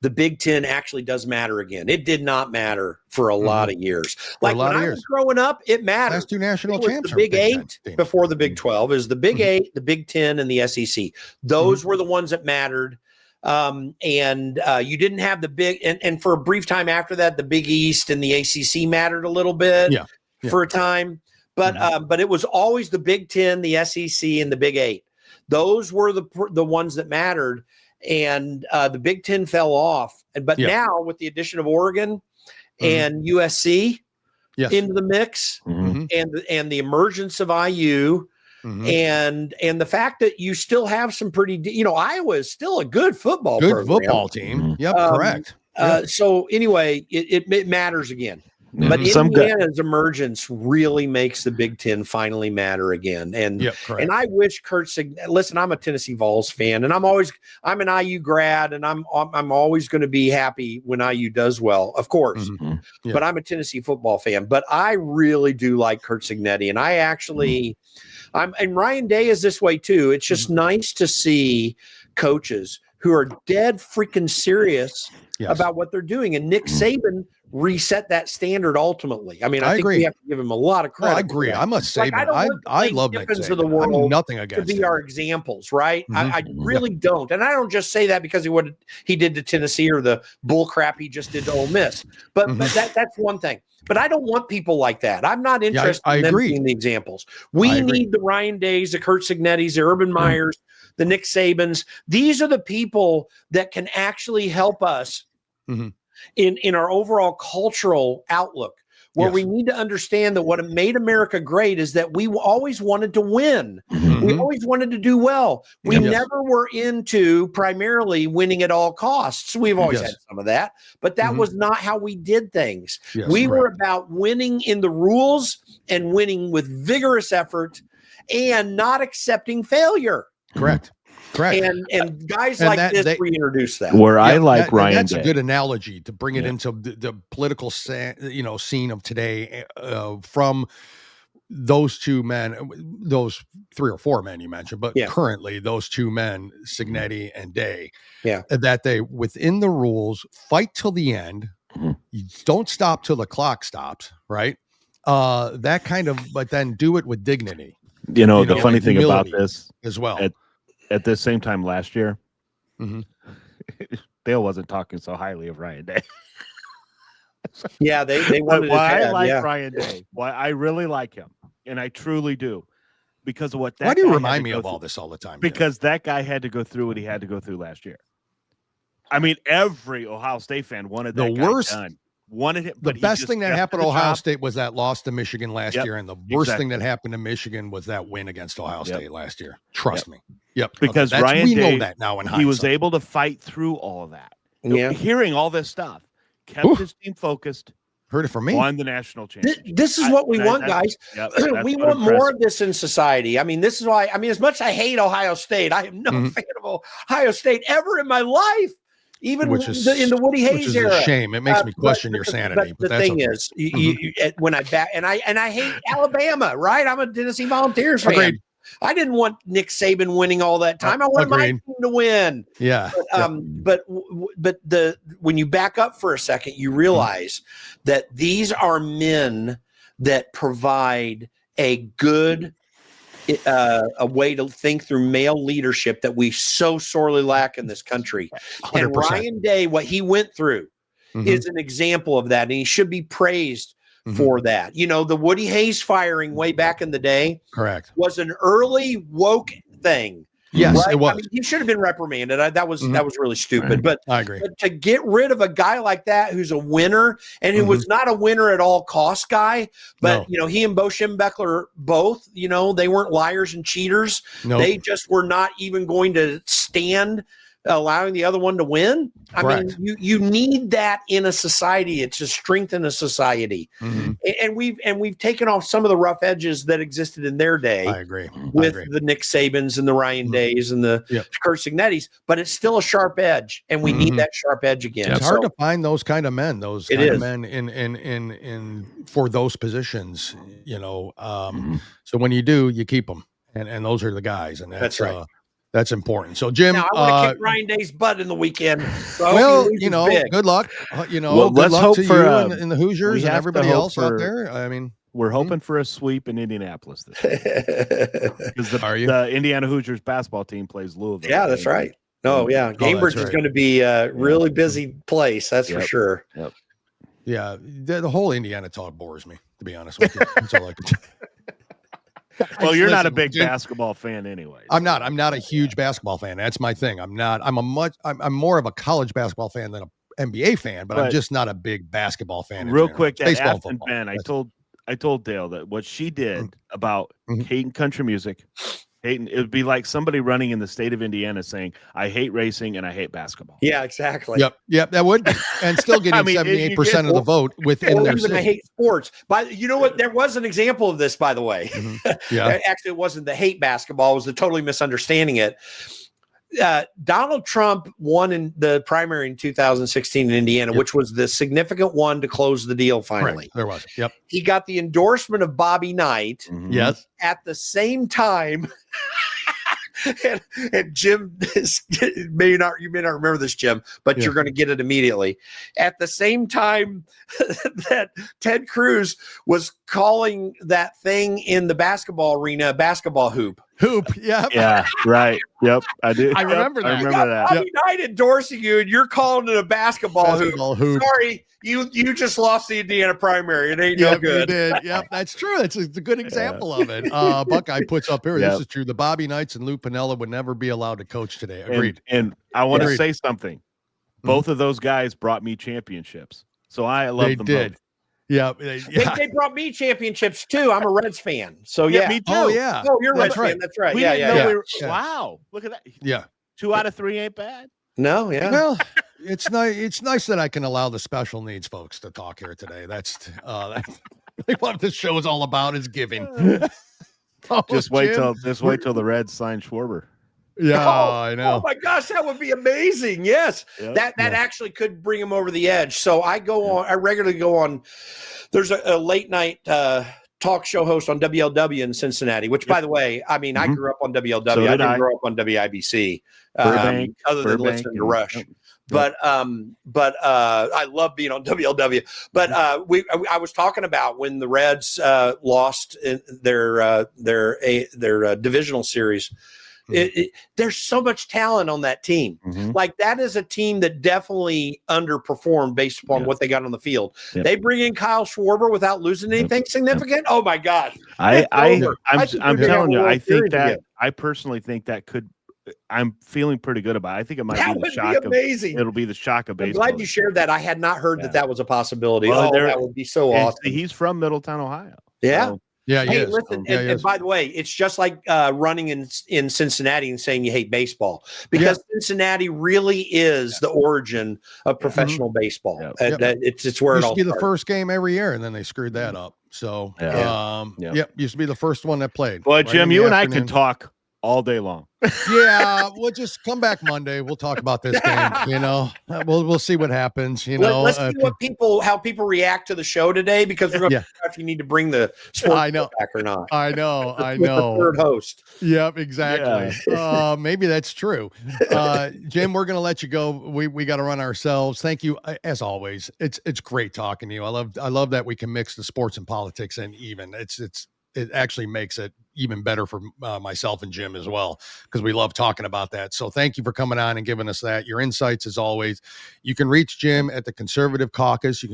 The Big Ten actually does matter again. It did not matter for a lot of years. Like when I was growing up, it mattered. Last two national champs. The Big Eight before the Big 12 is the Big Eight, the Big 10, and the SEC. Those were the ones that mattered. And you didn't have the big, and for a brief time after that, the Big East and the ACC mattered a little bit for a time. But it was always the Big 10, the SEC, and the Big Eight. Those were the ones that mattered, and the Big 10 fell off. But now with the addition of Oregon and USC into the mix, and the emergence of IU, and the fact that you still have some pretty, Iowa is still a good football team. Yep, correct. So anyway, it matters again. But Indiana's emergence really makes the Big Ten finally matter again. And and I wish listen, I'm a Tennessee Vols fan, and I'm an IU grad, and I'm always going to be happy when IU does well, of course. But I'm a Tennessee football fan. But I really do like Kurt Cignetti, and I actually and Ryan Day is this way too. It's just nice to see coaches who are dead freaking serious about what they're doing. And Nick Saban reset that standard ultimately. I mean, I think we have to give him a lot of credit. I agree. I'm a Saban. I love Nick Saban. Of the world I'm nothing against to be our examples, right? I really don't. And I don't just say that because what he did to Tennessee or the bull crap he just did to Ole Miss. But that's one thing. But I don't want people like that. I'm not interested in them being the examples. We need the Ryan Days, the Kurt Cignettis, the Urban Meyers, the Nick Sabans. These are the people that can actually help us in our overall cultural outlook, where we need to understand that what made America great is that we always wanted to win. We always wanted to do well. We never were into primarily winning at all costs. We've always had some of that, but that was not how we did things. We were about winning in the rules and winning with vigorous effort and not accepting failure. Correct. And guys like this reintroduce that. Where I like Ryan that's Day. A good analogy to bring it into the political scene of today from those two men, those 3 or 4 men you mentioned, but currently those 2 men, Cignetti and Day, that they, within the rules, fight till the end. You don't stop till the clock stops, right? That kind of, but then do it with dignity. The funny thing about this as well. At the same time last year, Dale wasn't talking so highly of Ryan Day. They wanted I like Ryan Day. Why I really like him, and I truly do, because of what that. Why do you remind me of all this all the time? Because that guy had to go through what he had to go through last year. I mean, every Ohio State fan wanted that guy done. Wanted him, the best thing that happened to Ohio State was that loss to Michigan last year, and the worst thing that happened to Michigan was that win against Ohio State last year. Trust me. Because Ryan Day, know that now in hindsight. He was able to fight through all of that. Hearing all this stuff kept his team focused. Heard it from me. Won the national championship. This is what we want, guys. We want more of this in society. I mean, this is why. I mean, as much as I hate Ohio State, I am no fan of Ohio State ever in my life. Even in the Woody Hayes era, a shame. It makes me question your sanity. But the thing is, when I back and I hate Alabama, right? I'm a Tennessee Volunteers fan. Agreed. I didn't want Nick Saban winning all that time. I wanted my team to win. But when you back up for a second, you realize that these are men that provide a good a way to think through male leadership that we so sorely lack in this country. 100%. And Ryan Day, what he went through is an example of that. And he should be praised for that. The Woody Hayes firing way back in the day, correct, was an early woke thing. Yes, right? it was. I mean, he should have been reprimanded. That was really stupid. Right. I agree. But to get rid of a guy like that who's a winner and who was not a winner at all cost guy, but he and Bo Schembechler both, they weren't liars and cheaters. Nope. They just were not even going to stand allowing the other one to win. Correct. I mean, you need that in a society. It's to strengthen a society. And we've taken off some of the rough edges that existed in their day. I agree. With the Nick Sabans and the Ryan Days and the Kurt Signettis, but it's still a sharp edge, and we need that sharp edge again. It's hard to find those kind of men, in for those positions, So when you do, you keep them, and those are the guys, and that's right. That's important. So, Jim, now, I want to kick Ryan Day's butt in the weekend. So good luck. Good let's luck hope to for you and the Hoosiers and everybody else out there. I mean, we're hoping for a sweep in Indianapolis this year. Because the Indiana Hoosiers basketball team plays Louisville. Yeah, that's right. No, yeah. Cambridge is going to be a really busy place. That's for sure. Yep. Yeah. The whole Indiana talk bores me, to be honest with you. That's all I can say. Well, you're not a big basketball fan anyway. I'm not a huge basketball fan. That's my thing. I'm more of a college basketball fan than an NBA fan, but I'm just not a big basketball fan. Real quick, that Afton Bane, I told Dale that what she did about hating country music, it would be like somebody running in the state of Indiana saying, I hate racing and I hate basketball. Yeah, exactly. Yep, that would be. And still getting 78% of the vote within their city. I hate sports. But you know what? There was an example of this, by the way. Yeah. Actually, it wasn't the hate basketball. It was the totally misunderstanding it. Donald Trump won in the primary in 2016 in Indiana, which was the significant one to close the deal finally. Correct. There was. Yep. He got the endorsement of Bobby Knight. Yes. At the same time, and Jim you may not remember this, Jim, but you're going to get it immediately. At the same time that Ted Cruz was calling that thing in the basketball arena a basketball hoop. Yeah, right. Yep, I do. I remember that. I remember that. Bobby Knight endorsing you, and you're calling it a basketball hoop. Sorry, you just lost the Indiana primary. It ain't no good. You did. Yep, that's true. It's a good example of it. Buckeye puts up here. This is true. The Bobby Knights and Lou Piniella would never be allowed to coach today. Agreed. And I want to say something. Both of those guys brought me championships, so I love them both. Yeah, they brought me championships too. I'm a Reds fan, so yeah, me too. Oh yeah, you're a Reds fan. That's right. Wow, look at that. Yeah, 2 out of 3 ain't bad. No, yeah. Well, it's nice. It's nice that I can allow the special needs folks to talk here today. That's what this show is all about, is giving. Just wait till the Reds sign Schwarber. Yeah, I know. Oh my gosh, that would be amazing. Yes. That actually could bring him over the edge. So I regularly go on. There's a late night talk show host on WLW in Cincinnati, which by the way, I mean, I grew up on WLW. So I didn't grow up on WIBC, other than listening to Rush. But I love being on WLW. But I was talking about when the Reds lost in their divisional series. There's so much talent on that team. Like, that is a team that definitely underperformed based upon what they got on the field. They bring in Kyle Schwarber without losing anything significant. Oh my God. I'm telling you, I personally think that could. I'm feeling pretty good about it. I think it might be the shock. Amazing. It'll be the shock of baseball. I'm glad you shared that. I had not heard that was a possibility. That would be so awesome. He's from Middletown, Ohio. Yeah. So. Yeah. Hey, listen, and by the way, it's just like running in Cincinnati and saying you hate baseball, because Cincinnati really is the origin of professional baseball. It's where it all used to be started. the first game every year, and then they screwed that up. So, used to be the first one that played. Well, Jim, you and I could talk all day long. Yeah, we'll just come back Monday. We'll talk about this game. We'll see what happens. Let's see how people react to the show today, because we're going to figure out if you need to bring the sports back or not. I know. The third host. Yep, exactly. Yeah. Maybe that's true. Jim, we're going to let you go. We got to run ourselves. Thank you as always. It's great talking to you. I love that we can mix the sports and politics, and even it actually makes it even better for myself and Jim as well, because we love talking about that. So thank you for coming on and giving us that. Your insights, as always. You can reach Jim at the Conservative Caucus. You can